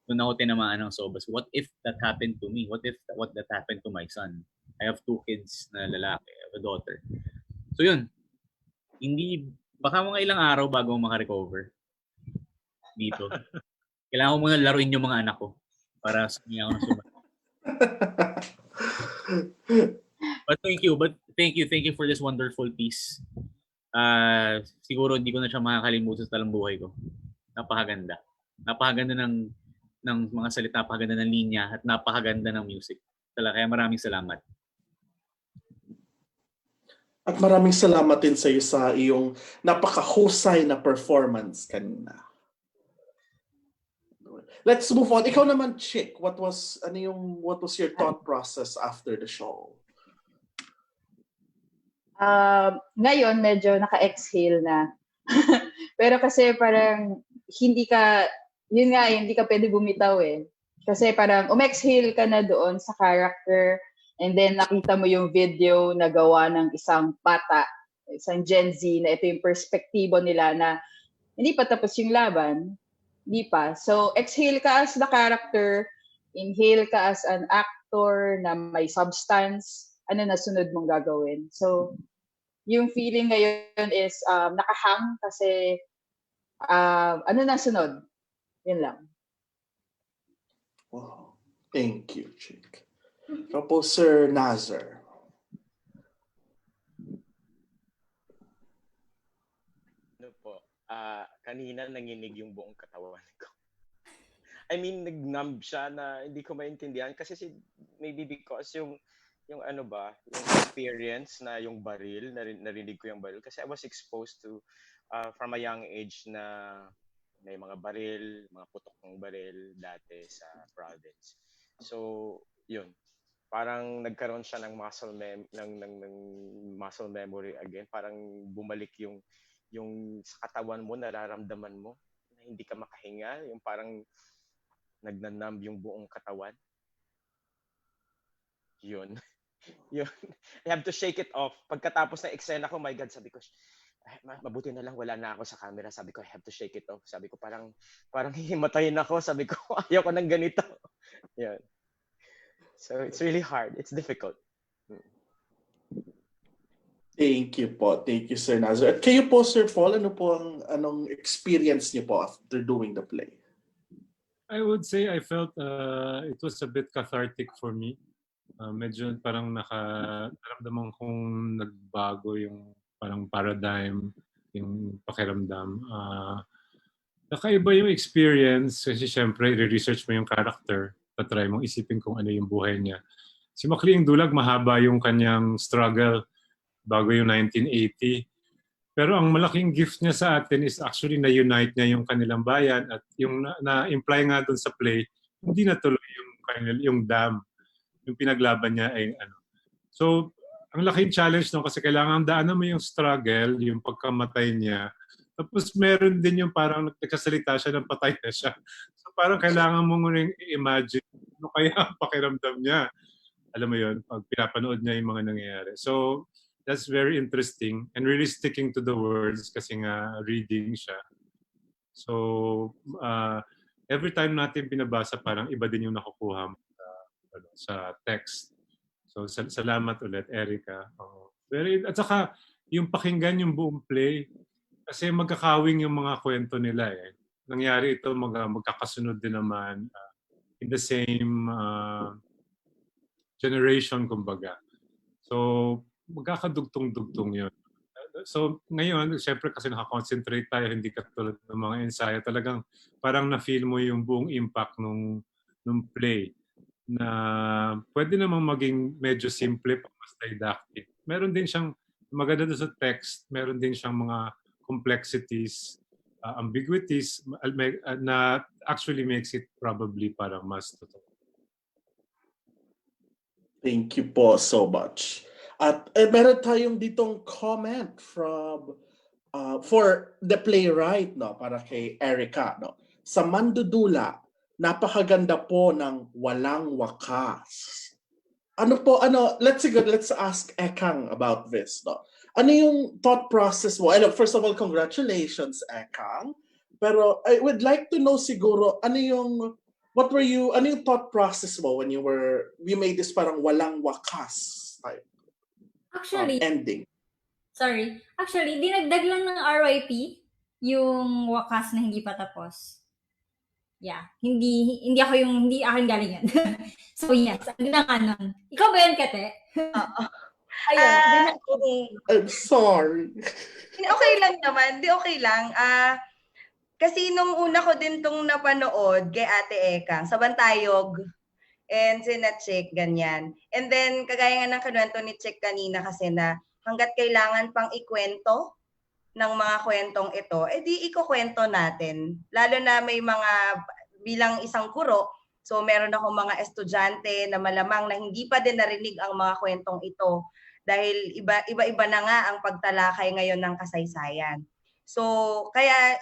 Doon ako tinamaan ng sobas. What if that happened to me? What that happened to my son? I have 2 kids na lalaki. I have a daughter. So yun. Baka mga ilang araw bago makarecover dito. Kailangan ko muna laruin yung mga anak ko para sumiyaw na sumagot. But thank you for this wonderful piece. Siguro hindi ko na siya makakalimutan sa talang buhay ko. Napakaganda. Napakaganda ng mga salita, napakaganda ng linya, at napakaganda ng music. Kaya maraming salamat. At maraming salamat din sa iyo sa iyong napakahusay na performance kanina. Let's move on. Ikaw naman, Chic, what was your thought process after the show? Ngayon, medyo naka-exhale na. Pero kasi parang hindi ka pwede bumitaw eh. Kasi parang exhale ka na doon sa character, and then nakita mo yung video na gawa ng isang bata, isang Gen Z, na ito yung perspektibo nila na hindi pa tapos yung laban. Hindi pa. So, exhale ka as the character, inhale ka as an actor na may substance, ano na sunod mong gagawin. So, yung feeling ngayon is nakahang kasi ano na sunod. Yun lang. Wow. Thank you, Chic. Tapos, Sir Nazer. Kanina nanginig yung buong katawan ko. I mean, nag-numb siya na hindi ko maintindihan kasi maybe because yung experience na yung baril, narinig ko yung baril kasi I was exposed to from a young age na may mga baril, mga putok ng baril dati sa province. So, yun. Parang nagkaroon siya ng muscle memory again. Parang bumalik yung sa katawan mo, nararamdaman mo na hindi ka makahinga, yung parang nagnanumb yung buong katawan. Yun. I have to shake it off. Pagkatapos ng eksena ko, my God, sabi ko, mabuti na lang wala na ako sa camera. Sabi ko, I have to shake it off. Sabi ko, parang hihimatayin ako. Sabi ko, ayoko ng ganito. Yun. So, it's really hard. It's difficult. Thank you po. Thank you, Sir Nazer. At kayo po, Sir Paul, anong experience niyo po after doing the play? I would say I felt it was a bit cathartic for me. Medyo parang nakaramdaman kong nagbago yung parang paradigm, yung pakiramdam. Nakaiba yung experience kasi syempre i-research mo yung character, patry mong isipin kung ano yung buhay niya. Si Macleang Dulag, mahaba yung kanyang struggle bago yung 1980. Pero ang malaking gift niya sa atin is actually na-unite niya yung kanilang bayan at yung na-imply nga doon sa play, hindi natuloy yung dam. yung pinaglaban niya ay ano. So, ang laking challenge no kasi kailangan daanan mo yung struggle, yung pagkamatay niya. Tapos meron din yung parang nagsasalita siya ng patay na siya. So parang kailangan mo rin i-imagine ano kaya ang pakiramdam niya. Alam mo yun, pag pinapanood niya yung mga nangyayari. So that's very interesting and really sticking to the words kasi nga reading siya. So every time natin binabasa parang iba din yung nakukuha mo sa text. So salamat ulit Erika. At saka yung pakinggan yung buong play kasi magkakawing yung mga kwento nila eh. Nangyari ito magkakasunod din naman in the same generation kumbaga. So magkakadugtong-dugtong yun. So ngayon, syempre kasi nakakonsentrate tayo, hindi katulad ng mga ensayo. Talagang parang na-feel mo yung buong impact nung play na pwede namang maging medyo simple pag mas didactic. Meron din siyang maganda doon sa text, meron din siyang mga complexities, ambiguities na actually makes it probably parang mas totoo. Thank you po so much. At meron tayong ditong comment from for the playwright no para kay Erika no. Sa Mandudula, napakaganda po ng walang wakas. Let's ask Ekang about this no. Ano yung thought process mo? First of all, congratulations Ekang. Pero I would like to know siguro ano yung thought process mo when you made this parang walang wakas type ending? Actually, dinagdag lang ng RYP yung wakas na hindi pa tapos. Yeah, hindi akin galing yan. So yes, ano na nga nun. Ikaw ba yan, Katte? Oo. Ayun. I'm sorry. Okay lang naman. Okay lang. Kasi nung una ko din tong napanood kay Ate Eka, sa Bantayog, and sina Chic, ganyan. And then, kagaya nga ng kinuwento ni Chic kanina kasi na hanggat kailangan pang ikwento ng mga kwentong ito, di ikukwento natin. Lalo na may mga, bilang isang guro, so meron akong mga estudyante na malamang na hindi pa din narinig ang mga kwentong ito dahil iba-iba na nga ang pagtalakay ngayon ng kasaysayan. So, kaya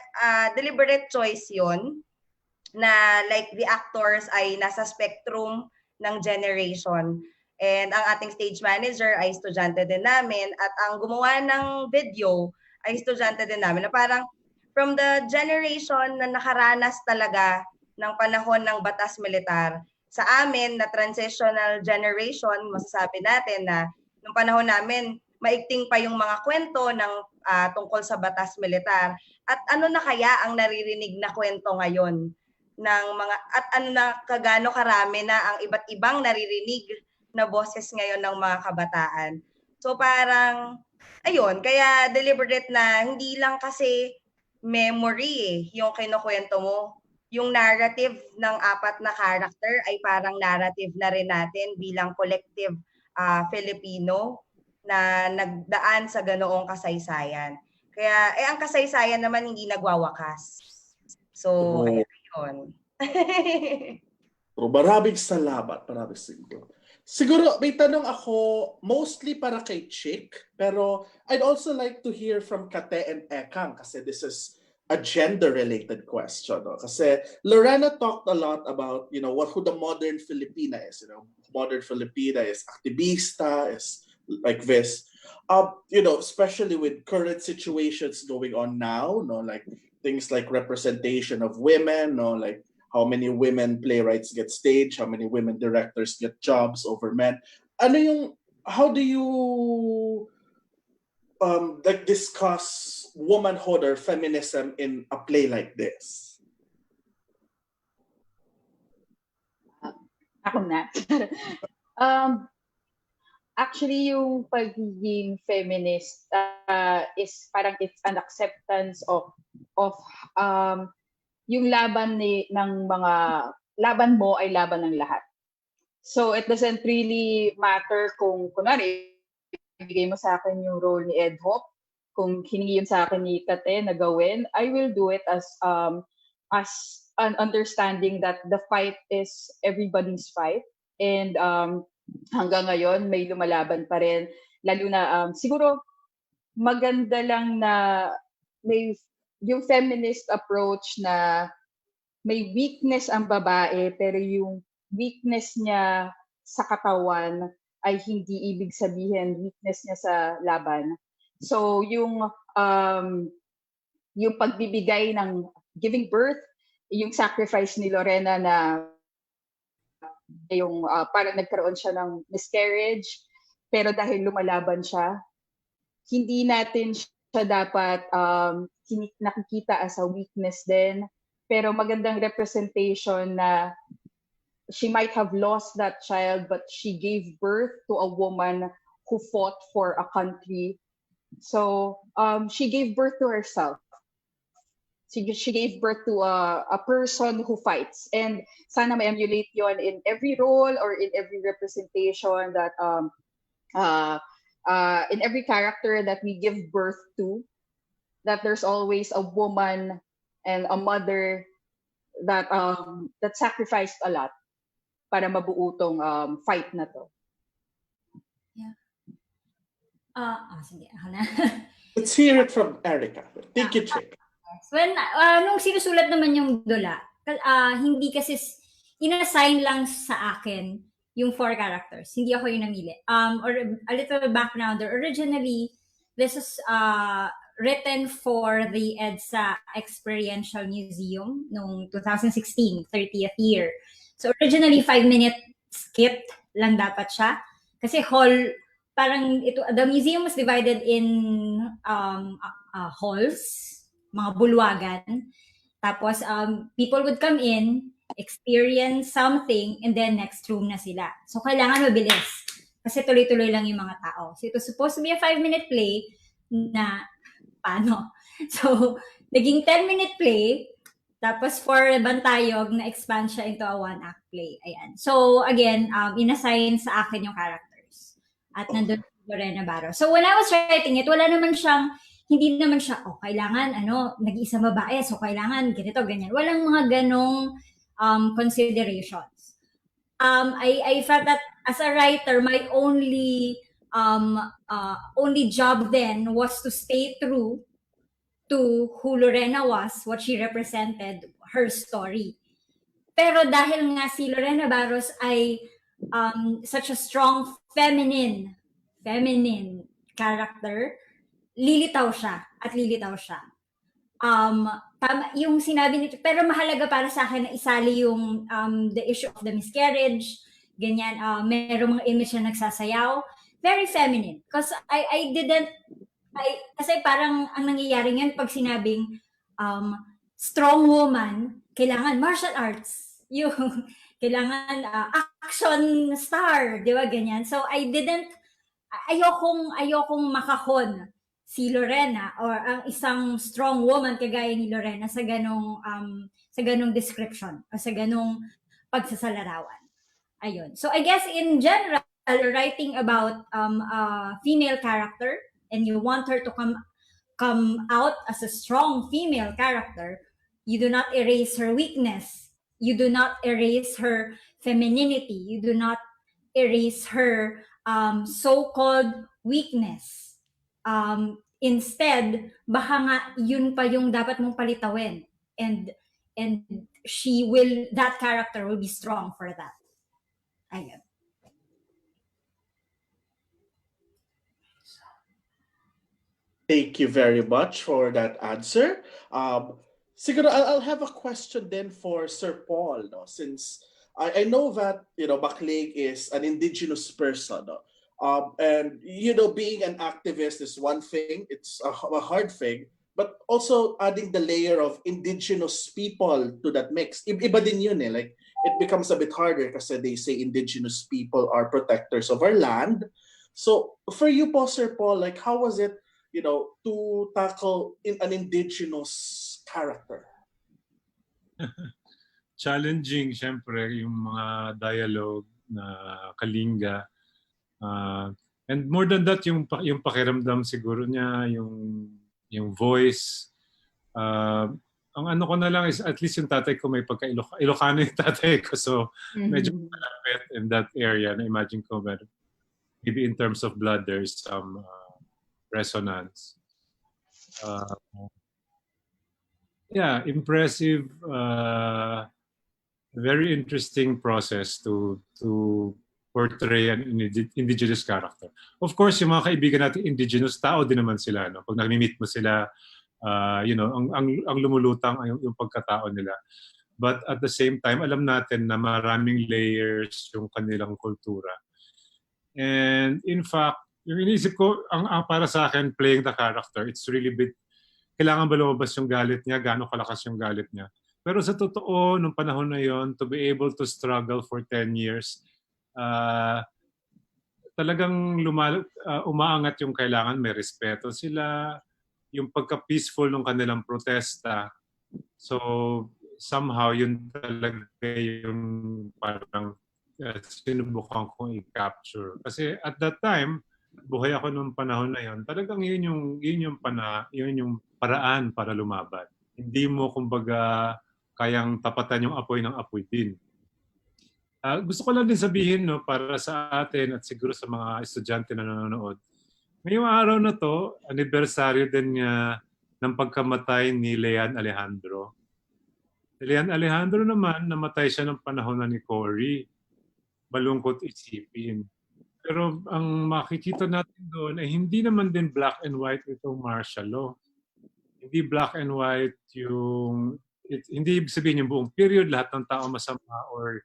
deliberate choice yon na like the actors ay nasa spectrum ng generation. And ang ating stage manager ay estudyante din namin at ang gumawa ng video ay estudyante din namin na parang from the generation na nakaranas talaga ng panahon ng batas militar sa amin na transitional generation, masasabi natin na nung panahon namin maigting pa yung mga kwento ng tungkol sa batas militar at ano na kaya ang naririnig na kwento ngayon ng mga at ano na kagano karami na ang iba't ibang naririnig na boses ngayon ng mga kabataan. So parang ayun, kaya deliberate na hindi lang kasi memory yung kinukwento mo. Yung narrative ng 4 na character ay parang narrative na rin natin bilang collective Filipino na nagdaan sa ganoong kasaysayan. Kaya ang kasaysayan naman hindi nagwawakas. So, ayun. Maraming salamat. Siguro, may tanong ako mostly para kay Chic, pero I'd also like to hear from Katte and Ekang kasi this is a gender-related question. No? Kasi Lorena talked a lot about, who the modern Filipina is. Modern Filipina is activista, is like this. Especially with current situations going on now, like things like representation of women, like how many women playwrights get stage, how many women directors get jobs over men. How do you discuss womanhood or feminism in a play like this? Ako na. Actually, yung pagiging feminist is parang it's an acceptance of yung laban laban mo ay laban ng lahat. So it doesn't really matter kung kunwari ibigay mo sa akin yung role ni Ed Hope, kung hiningi yun sa akin ni Katte na gawin, I will do it as an understanding that the fight is everybody's fight. And hanggang ngayon, may lumalaban pa rin. Lalo na, siguro, maganda lang na may yung feminist approach na may weakness ang babae, pero yung weakness niya sa katawan ay hindi ibig sabihin weakness niya sa laban. So, yung pagbibigay ng giving birth, yung sacrifice ni Lorena na yung parang nagkaroon siya ng miscarriage, pero dahil lumalaban siya, hindi natin siya dapat nakikita as a weakness din. Pero magandang representation na she might have lost that child, but she gave birth to a woman who fought for a country. So she gave birth to herself. She gave birth to a person who fights. And sana ma-emulate yon in every role or in every representation that in every character that we give birth to, that there's always a woman and a mother that sacrificed a lot para mabuo tong fight na to. Yeah. Sige, ako na. Let's hear it from Erika. Thank you, Chick. When, nung sinusulat naman yung dula, hindi kasi inassign lang sa akin yung 4 characters. Hindi ako yung namili. Or a little background. Originally, this is written for the EDSA Experiential Museum noong 2016, 30th year. So originally, 5-minute skit lang dapat siya. Kasi parang the museum was divided in halls, mga bulwagan. Tapos, people would come in, experience something, and then next room na sila. So, kailangan mabilis. Kasi tuloy-tuloy lang yung mga tao. So, it was supposed to be a 5-minute play na paano. So, naging 10-minute play, tapos for Bantayog, na-expand siya into a 1-act play. Ayan. So, again, inassign sa akin yung characters. At nandun Lorena Barros. So, when I was writing it, hindi naman siya, kailangan, nag-iisang babae, so kailangan ganito, ganyan. Walang mga ganong considerations. I felt that as a writer, my only job then was to stay true to who Lorena was, what she represented, her story. Pero dahil nga si Lorena Barros ay such a strong feminine character, lilitaw siya. Tama yung sinabi nito, pero mahalaga para sa akin na isali yung the issue of the miscarriage, ganyan, merong mga image na nagsasayaw, very feminine. Kasi kasi parang ang nangyayari ngayon pag sinabing strong woman, kailangan martial arts, yung kailangan action star, di ba, ganyan. So ayokong makahon si Lorena or ang isang strong woman kagaya ni Lorena sa ganong description o sa ganong pagsasalarawan. Ayun. So I guess in general, writing about a female character and you want her to come out as a strong female character, you do not erase her weakness. You do not erase her femininity. You do not erase her so-called weakness. Instead, baka nga yun pa yung dapat mong palitawin. And that character will be strong for that. Ayun. Thank you very much for that answer. Siguro I'll have a question then for Sir Paul, no? Since I know that Baklig is an indigenous person, no? And being an activist is one thing; it's a hard thing. But also adding the layer of indigenous people to that mix, iba din yun eh. Like it becomes a bit harder kasi they say indigenous people are protectors of our land. So for you, po, Sir Paul, like how was it, to tackle an indigenous character? Challenging, syempre, yung mga dialogue na kalinga. And more than that, yung pakiramdam siguro niya, yung voice. ang ano ko na lang is at least yung tatay ko may Ilocano yung tatay ko. So medyo malapit in that area. Na-imagine ko maybe in terms of blood there's some resonance. Yeah, impressive. Very interesting process to portray an indigenous character. Of course, yung mga kaibigan natin indigenous, tao din naman sila. No? Pag nami-meet mo sila, ang lumulutang yung pagkatao nila. But at the same time, alam natin na maraming layers yung kanilang kultura. And in fact, yung inisip ko, ang para sa akin, playing the character, it's really kailangan ba lumabas yung galit niya, gaano kalakas yung galit niya. Pero sa totoo, nung panahon na yon, to be able to struggle for 10 years, talagang umaangat yung kailangan, may respeto sila, yung pagka-peaceful ng kanilang protesta. So somehow, yun talaga yung parang sinubukan kong i-capture. Kasi at that time, buhay ako nung panahon na yon, talagang yun yung paraan para lumaban. Hindi mo kumbaga kayang tapatan yung apoy ng apoy din. Gusto ko lang din sabihin para sa atin at siguro sa mga estudyante na nanonood. Ngayong araw na to, anibersaryo din niya ng pagkamatay ni Leanne Alejandro. Si Leanne Alejandro naman, namatay siya ng panahon na ni Cory. Malungkot isipin. Pero ang makikita natin doon ay hindi naman din black and white itong martial law. Hindi black and white hindi ibig sabihin yung buong period, lahat ng tao masama or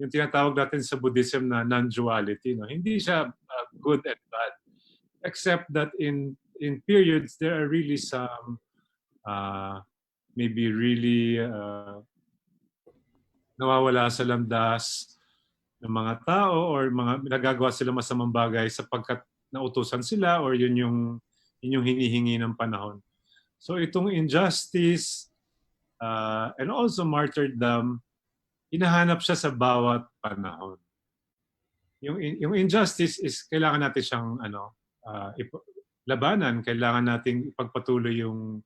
yung tinatawag natin sa Buddhism na non-duality. No? Hindi siya good and bad. Except that in periods, there are really some maybe really nawawala sa landas ng mga tao or mga nagagawa sila masamang bagay sapagkat nautusan sila or yun yung hinihingi ng panahon. So itong injustice and also martyrdom, hinahanap siya sa bawat panahon. Yung injustice is kailangan natin siyang labanan, kailangan nating ipagpatuloy yung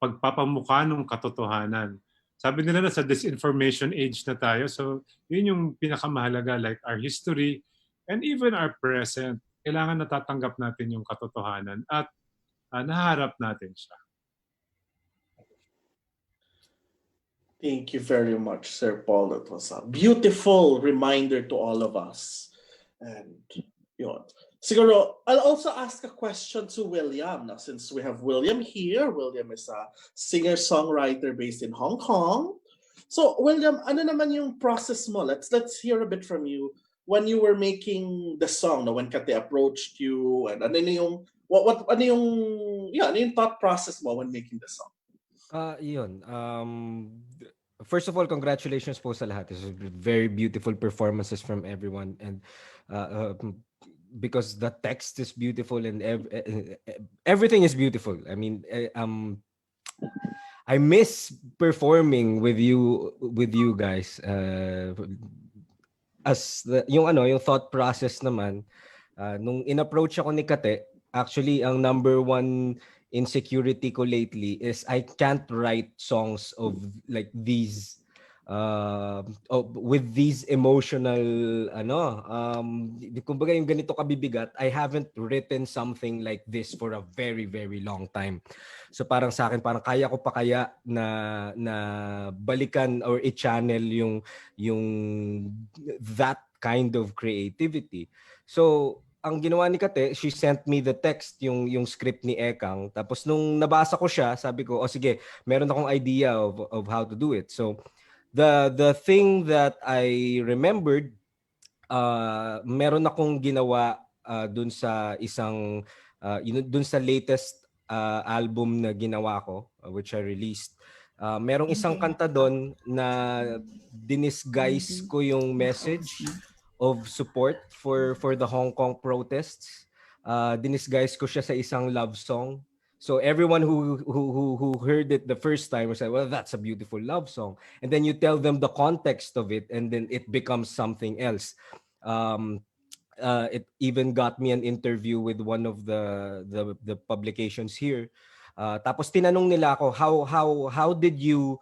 pagpapamukha ng katotohanan. Sabi nila na sa disinformation age na tayo, so yun yung pinakamahalaga, like our history and even our present. Kailangan natatanggap natin yung katotohanan at naharap natin siya. Thank you very much, Sir Paul. That was a beautiful reminder to all of us. And yun. Siguro, I'll also ask a question to William. Now, since we have William here, William is a singer-songwriter based in Hong Kong. So, William, ano naman yung process mo? Let's hear a bit from you when you were making the song, when Katte approached you, and ano yung thought process mo when making the song? First of all, congratulations po sa lahat. This is very beautiful performances from everyone, and because the text is beautiful and everything is beautiful. I mean, I miss performing with you guys. Yung thought process naman, nung in-approach ako ni Katte, actually ang number one insecurity ko lately is I can't write songs of like these with these emotional kumbaga yung ganito kabibigat. I haven't written something like this for a very very long time. So parang sa akin kaya ko pa kaya na balikan or i-channel yung that kind of creativity. So ang ginawa ni Katte, she sent me the text, yung script ni Ekang. Tapos nung nabasa ko siya, sabi ko, sige, meron akong idea of how to do it. So the thing that I remembered, meron akong ginawa dun sa isang dun sa latest album na ginawa ko, which I released. Merong isang kanta doon na dinisguise ko yung message of support for the Hong Kong protests. Dinisguise ko siya sa isang love song. So everyone who heard it the first time was like, well, that's a beautiful love song. And then you tell them the context of it, and then it becomes something else. It even got me an interview with one of the publications here. Tapos tinanong nila ako, how did you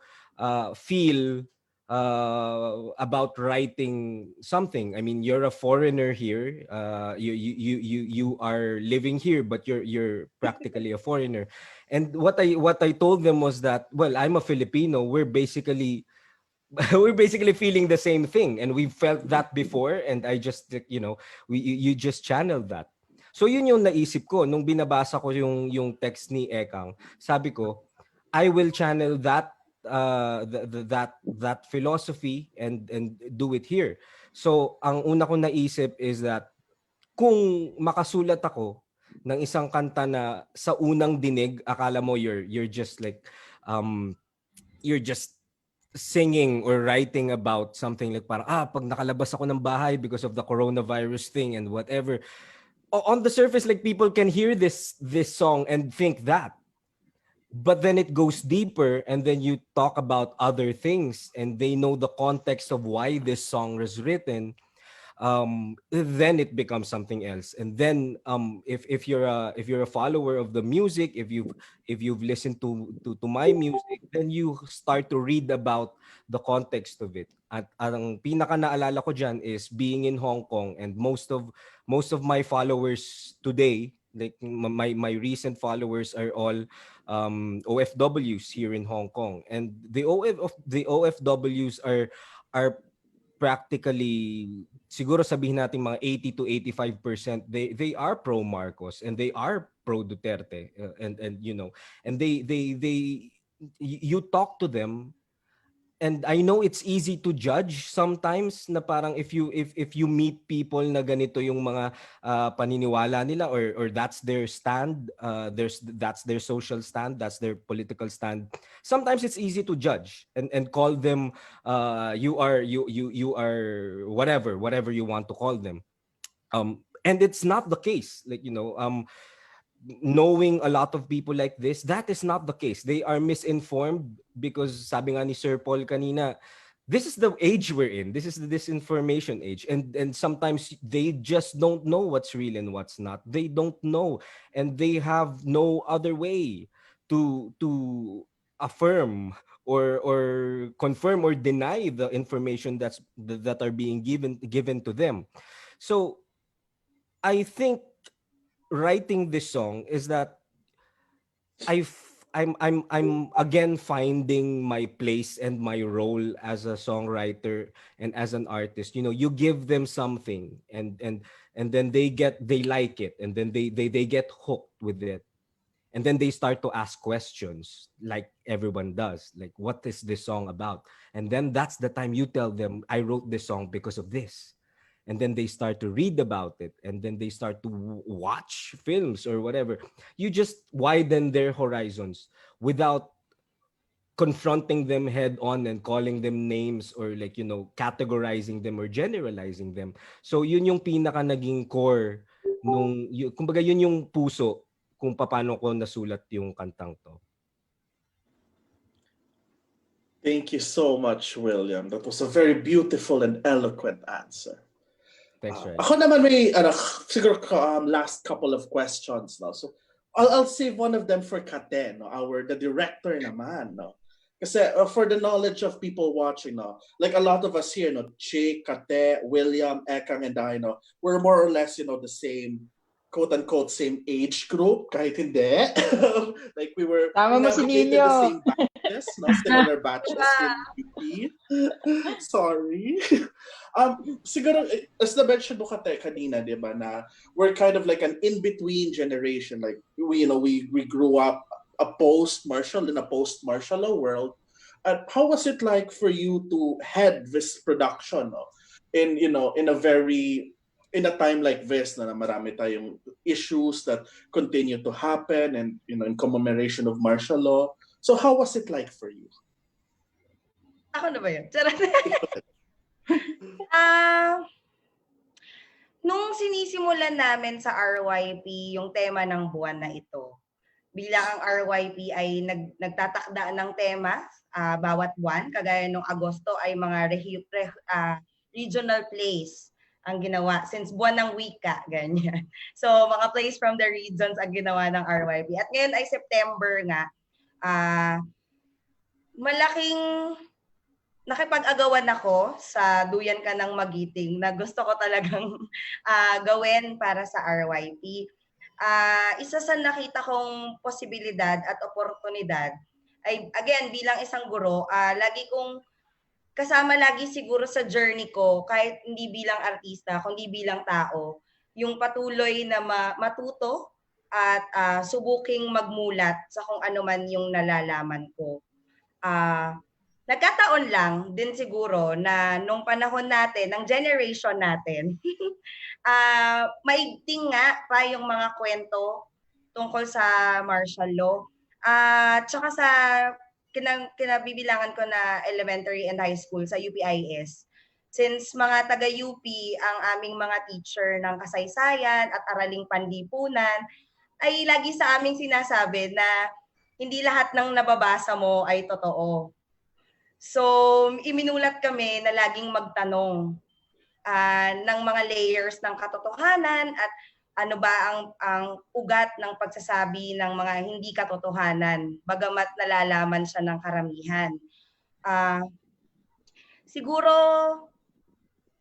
feel about writing something? I mean, you're a foreigner here. You are living here, but you're practically a foreigner. And what I told them was that, well, I'm a Filipino. We're basically feeling the same thing, and we've felt that before. And I just, you just channeled that. So yun yung naisip ko nung binabasa ko yung text ni Ekang. Sabi ko, I will channel that that philosophy and do it here. So ang una ko naisip is that kung makasulat ako ng isang kanta na sa unang dinig akala mo you're just like you're just singing or writing about something like parang pag nakalabas ako ng bahay because of the coronavirus thing and whatever. On the surface, like, people can hear this song and think that, but then it goes deeper, and then you talk about other things and they know the context of why this song was written. Then it becomes something else. And then if you're a follower of the music, if you've listened to my music, then you start to read about the context of it. At ang pinaka naalala ko diyan is being in Hong Kong, and most of my followers today, like my recent followers, are all OFWs here in Hong Kong. And the OFWs are practically, siguro sabihin natin mga 80 to 85%, they are pro Marcos and they are pro Duterte, and and they you talk to them, and I know it's easy to judge sometimes na parang if you meet people na ganito yung mga paniniwala nila, or that's their stand, that's their social stand, that's their political stand. Sometimes it's easy to judge and call them you are whatever you want to call them. And it's not the case. Like, knowing a lot of people like this, that is not the case. They are misinformed because, sabi nga ni Sir Paul kanina, this is the age we're in. This is the disinformation age. And sometimes they just don't know what's real and what's not. They don't know. And they have no other way to affirm or confirm or deny the information that are being given to them. So I think writing this song is that I'm again finding my place and my role as a songwriter and as an artist. You give them something, and then they like it, and then they get hooked with it, and then they start to ask questions like everyone does, like, what is this song about? And then that's the time you tell them, I wrote this song because of this. And then they start to read about it, and then they start to watch films or whatever. You just widen their horizons without confronting them head on and calling them names, or like, categorizing them or generalizing them. So yun yung pinaka naging core kumbaga yun yung puso kung paano ko nasulat yung kantang to. Thank you so much, William. That was a very beautiful and eloquent answer. Thanks, Ryan. Ako naman may siguro last couple of questions, no. So I'll save one of them for Katte, no, the director naman, no. Kasi for the knowledge of people watching, no, like a lot of us here, no, Chic, Katte, William, Ekang, and I, no, we're more or less, the same, quote-unquote, same age group, kahit hindi. Like we Tama mo si navigated Nino. the same batches, no, similar batches in UP. Sorry. Siguro, as na-mention mo Katte kanina, di ba, na we're kind of like an in-between generation. Like, we grew up a post-martial in a post-martial law world. And how was it like for you to head this production, no? In a time like this na marami tayong issues that continue to happen, and in commemoration of martial law. So how was it like for you? Ako na ba yun? Nung sinisimulan namin sa RYP yung tema ng buwan na ito, bilang ang RYP ay nagtatakda ng tema bawat buwan, kagaya nung Agosto ay mga regional plays ang ginawa since buwan ng wika, ganyan. So, mga plays from the regions ang ginawa ng RYP. At ngayon ay September nga, malaking nakipag-agawan ako sa Duyan ka ng Magiting na gusto ko talagang gawin para sa RYP. Isa sa nakita kong posibilidad at oportunidad ay, again, bilang isang guro, lagi kong kasama lagi siguro sa journey ko, kahit hindi bilang artista, kundi bilang tao, yung patuloy na matuto at subuking magmulat sa kung ano man yung nalalaman ko. Nagkataon lang din siguro na nung panahon natin, ng generation natin, maigting nga pa yung mga kwento tungkol sa martial law. Tsaka sa kinabibilangan ko na elementary and high school sa UPIS. Since mga taga-UP ang aming mga teacher ng kasaysayan at araling panlipunan, ay lagi sa aming sinasabi na hindi lahat ng nababasa mo ay totoo. So, iminulat kami na laging magtanong ng mga layers ng katotohanan at ano ba ang ugat ng pagsasabi ng mga hindi katotohanan, bagamat nalalaman siya ng karamihan. Siguro,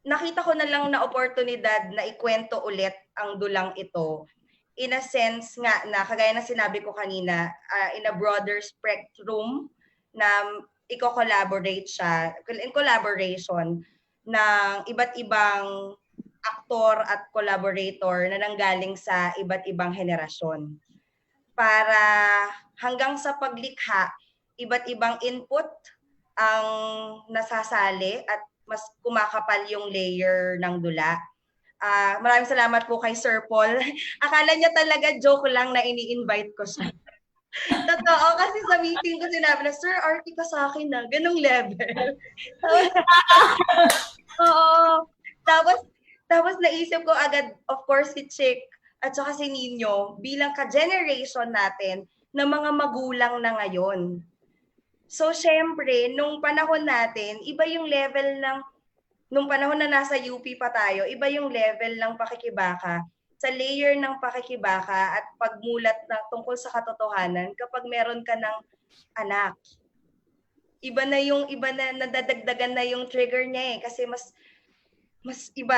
nakita ko na lang na oportunidad na ikwento ulit ang dulang ito. In a sense nga na, kagaya na sinabi ko kanina, in a broader spectrum na i-collaborate siya, in collaboration ng iba't ibang aktor at collaborator na nanggaling sa iba't ibang henerasyon. Para hanggang sa paglikha, iba't ibang input ang nasasali at mas kumakapal yung layer ng dula. Maraming salamat po kay Sir Paul. Akala niya talaga joke lang na ini-invite ko siya. Totoo, kasi sa meeting ko sinabi na, Sir, arty ka sa akin na, ganong level. Oo. Tapos naisip ko agad, of course, si Chic at saka si Nino bilang ka-generation natin na mga magulang na ngayon. So, syempre, nung panahon natin, iba yung level ng, nung panahon na nasa UP pa tayo, iba yung level ng pakikibaka, sa layer ng pakikibaka at pagmulat na tungkol sa katotohanan kapag meron ka ng anak. Iba na nadadagdagan na yung trigger niya kasi mas iba,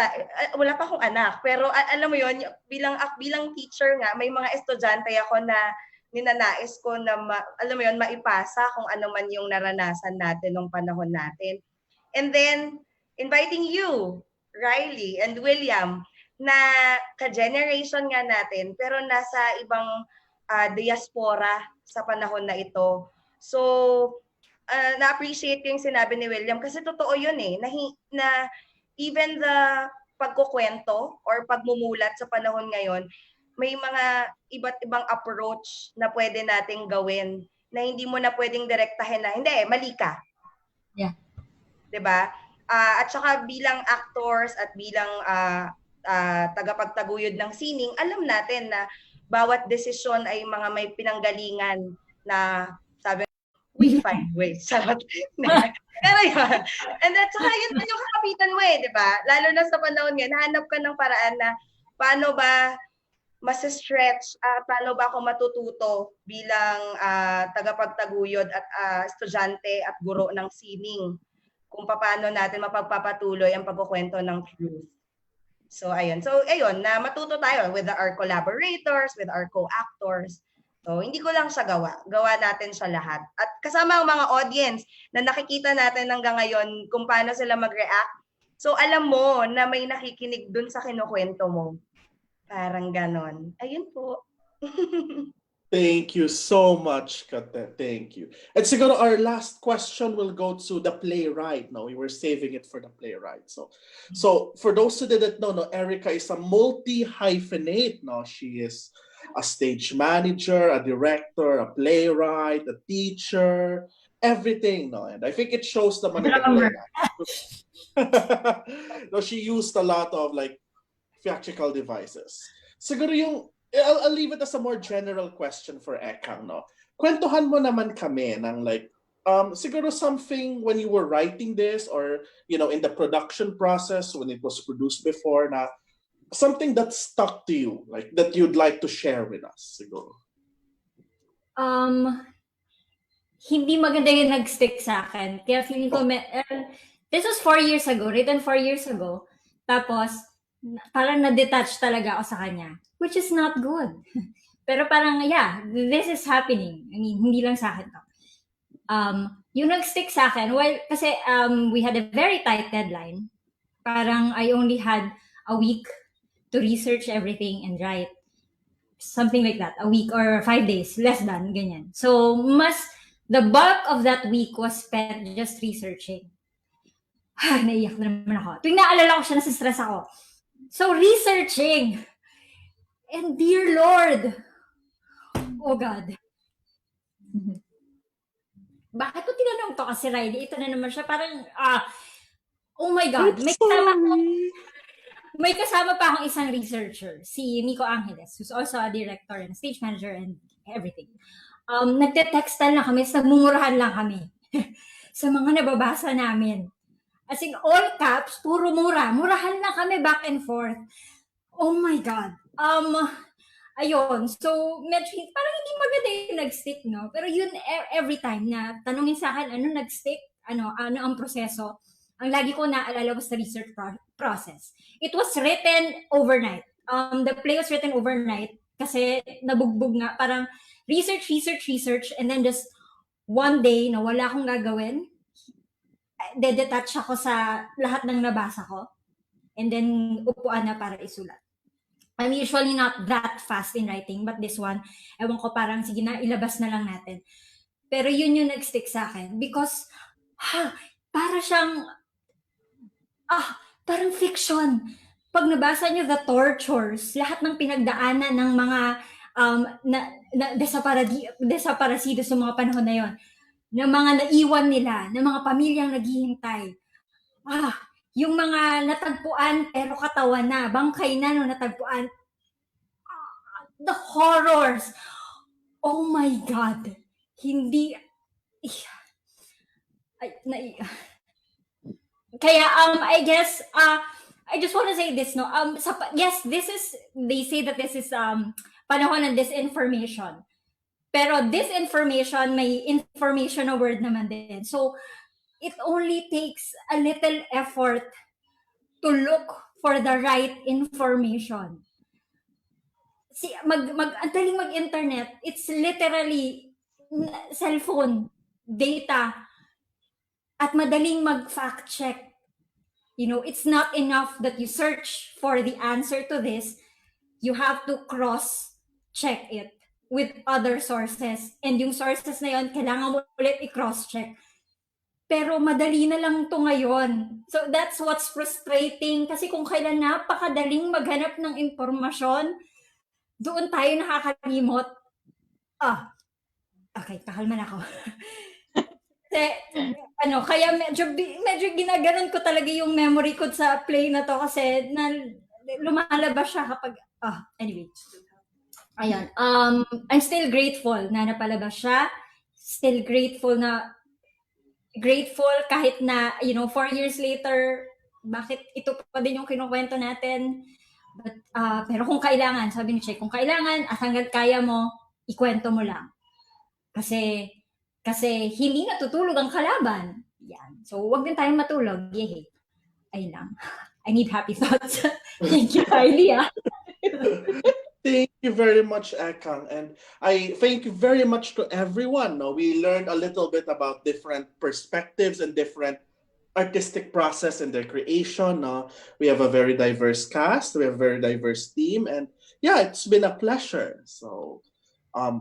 wala pa akong anak, pero alam mo yon, bilang teacher nga, may mga estudyante ako na ninanais ko na alam mo yon, maipasa kung ano man yung naranasan natin nung panahon natin. And then inviting you, Riley and William, na ka-generation nga natin pero nasa ibang diaspora sa panahon na ito. So na-appreciate ko yung sinabi ni William kasi totoo yun na even the pagkukwento or pagmumulat sa panahon ngayon, may mga iba't ibang approach na pwede nating gawin na hindi mo na pwedeng direktahin na, hindi, mali ka. Yeah. Diba? At saka bilang actors at bilang tagapagtaguyod ng sining, alam natin na bawat desisyon ay mga may pinanggalingan na sabi, we find ways. Pero yun. And then, saka yun yung kakapitan mo di ba? Lalo na sa panahon ngayon, hanap ka ng paraan na paano ba mas-stretch, paano ba ako matututo bilang tagapagtaguyod at estudyante at guro ng sining kung paano natin mapagpapatuloy ang pagkukwento ng truth. So, ayun. So, ayun, na matuto tayo with our collaborators, with our co-actors. So, hindi ko lang siya gawa. Gawa natin siya lahat. At kasama ang mga audience na nakikita natin hanggang ngayon kung paano sila mag-react. So, alam mo na may nakikinig dun sa kinukwento mo. Parang ganon. Ayun po. Thank you so much, Katte. Thank you. And siguro our last question will go to the playwright. No, we were saving it for the playwright. So for those who didn't know, no, Erika is a multi-hyphenate. No, she is a stage manager, a director, a playwright, a teacher, everything. No, and I think it shows the play. No, she used a lot of like theatrical devices. Siguro yung I'll leave it as a more general question for Ekang, no? Kwentuhan mo naman kami ng like siguro something when you were writing this or, in the production process when it was produced before na something that stuck to you, like that you'd like to share with us, siguro. Hindi maganda yung nag-stick sa akin. Kaya feeling ko, this was 4 years ago, written 4 years ago. Tapos, parang na-detach talaga ako sa kanya, which is not good. Pero parang, yeah, this is happening. I mean, hindi lang sa akin to. Yung nag-stick sa akin, well, kasi we had a very tight deadline. Parang I only had a week to research everything and write. Something like that, a week or 5 days, less than, ganyan. So, the bulk of that week was spent just researching. Naiyak na naman ako. Tuwing naalala ko siya, nasistress ako. So, researching. And dear Lord, oh God. Bakit ko tinanong to? Kasi Riley, ito na naman siya. Parang, oh my God. May kasama pa akong isang researcher, si Nico Angeles, who's also a director and stage manager and everything. Nagte-textal na kami, nagmumurahan lang kami sa mga nababasa namin. As in, all caps, puro mura. Murahan lang kami back and forth. Oh my God. Ayun. So, medyo, parang hindi maganda yung nag-stick, no? Pero yun, every time na tanungin sa akin, ano nag-stick? Ano ang proseso? Ang lagi ko naalala was the research process. It was written overnight. The play was written overnight kasi nabugbog nga. Parang research, and then just one day na wala akong gagawin, detach ako sa lahat ng nabasa ko, and then upuan na para isulat. I'm usually not that fast in writing, but this one, ewan ko, parang sige na, ilabas na lang natin. Pero yun yung nag-stick sa akin because, para siyang, parang fiction. Pag nabasa niyo the tortures, lahat ng pinagdaanan ng mga desaparecido sa mga panahon na yon, ng mga naiwan nila, ng mga pamilyang naghihintay. Yung mga natagpuan pero katawan na, bangkay na no natagpuan. The horrors. Oh my God. Hindi. Kaya I guess I just want to say this, no. Yes, this is, they say that this is panahon ng disinformation. Pero disinformation, may information na word naman din. So it only takes a little effort to look for the right information. See, antaling mag-internet, it's literally cellphone, data, at madaling mag-fact check. You know, it's not enough that you search for the answer to this. You have to cross-check it with other sources. And yung sources na yon, kailangan mo ulit i-cross-check. Pero madali na lang to ngayon. So that's what's frustrating. Kasi kung kailan napakadaling maghanap ng impormasyon, doon tayo nakakalimot. Okay, pakalman ako. Kaya medyo ginaganon ko talaga yung memory ko sa play na to kasi lumalabas siya kapag, anyway. Ayun. I'm still grateful na napalabas siya. Still grateful kahit na, 4 years later, bakit ito pa din yung kinukwento natin. But, pero kung kailangan, sabi ni Che, kung kailangan, at hanggang kaya mo, ikwento mo lang. Kasi hindi natutulog ang kalaban. Yan. So, wag din tayong matulog. Yehey. Ayun lang. I need happy thoughts. Thank you, Kylie. Thank you very much, Ekang. And I thank you very much to everyone. No? We learned a little bit about different perspectives and different artistic process and their creation. No? We have a very diverse cast. We have a very diverse team. And yeah, it's been a pleasure. So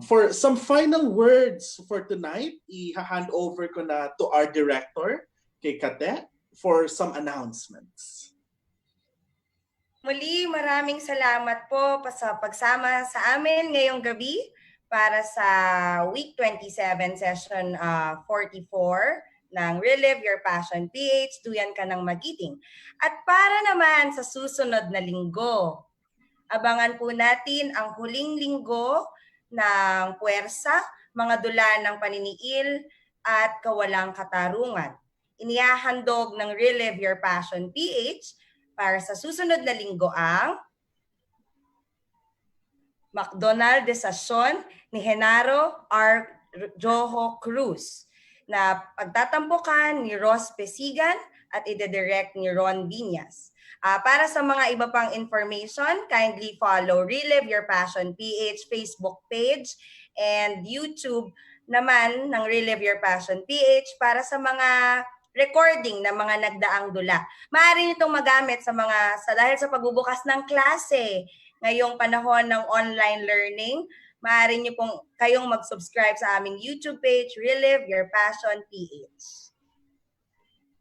for some final words for tonight, i-hand over ko na to our director, kay Katte, for some announcements. Muli, maraming salamat po sa pagsama sa amin ngayong gabi para sa Week 27 Session 44 ng Relive Your Passion PH, Duyan ka ng Magiting. At para naman sa susunod na linggo, abangan po natin ang huling linggo ng puwersa, mga dula ng paniniil, at kawalang katarungan. Inihahandog ng Relive Your Passion PH para sa susunod na linggo ang McDonald Desasyon ni Genaro R. Joho Cruz na pagtatampukan ni Ross Pesigan at ide-direct ni Ron Viñas. Para sa mga iba pang information, kindly follow Relive Your Passion PH Facebook page and YouTube naman ng Relive Your Passion PH para sa mga recording ng mga nagdaang dula. Maaari nyo itong magamit dahil sa pagbubukas ng klase ngayong panahon ng online learning. Maaari nyo pong kayong mag-subscribe sa aming YouTube page, Relive Your Passion PH.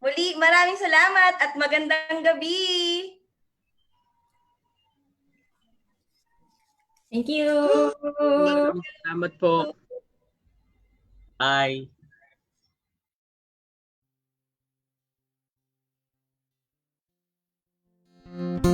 Muli, maraming salamat at magandang gabi! Thank you! Maraming salamat po. Bye! Thank you.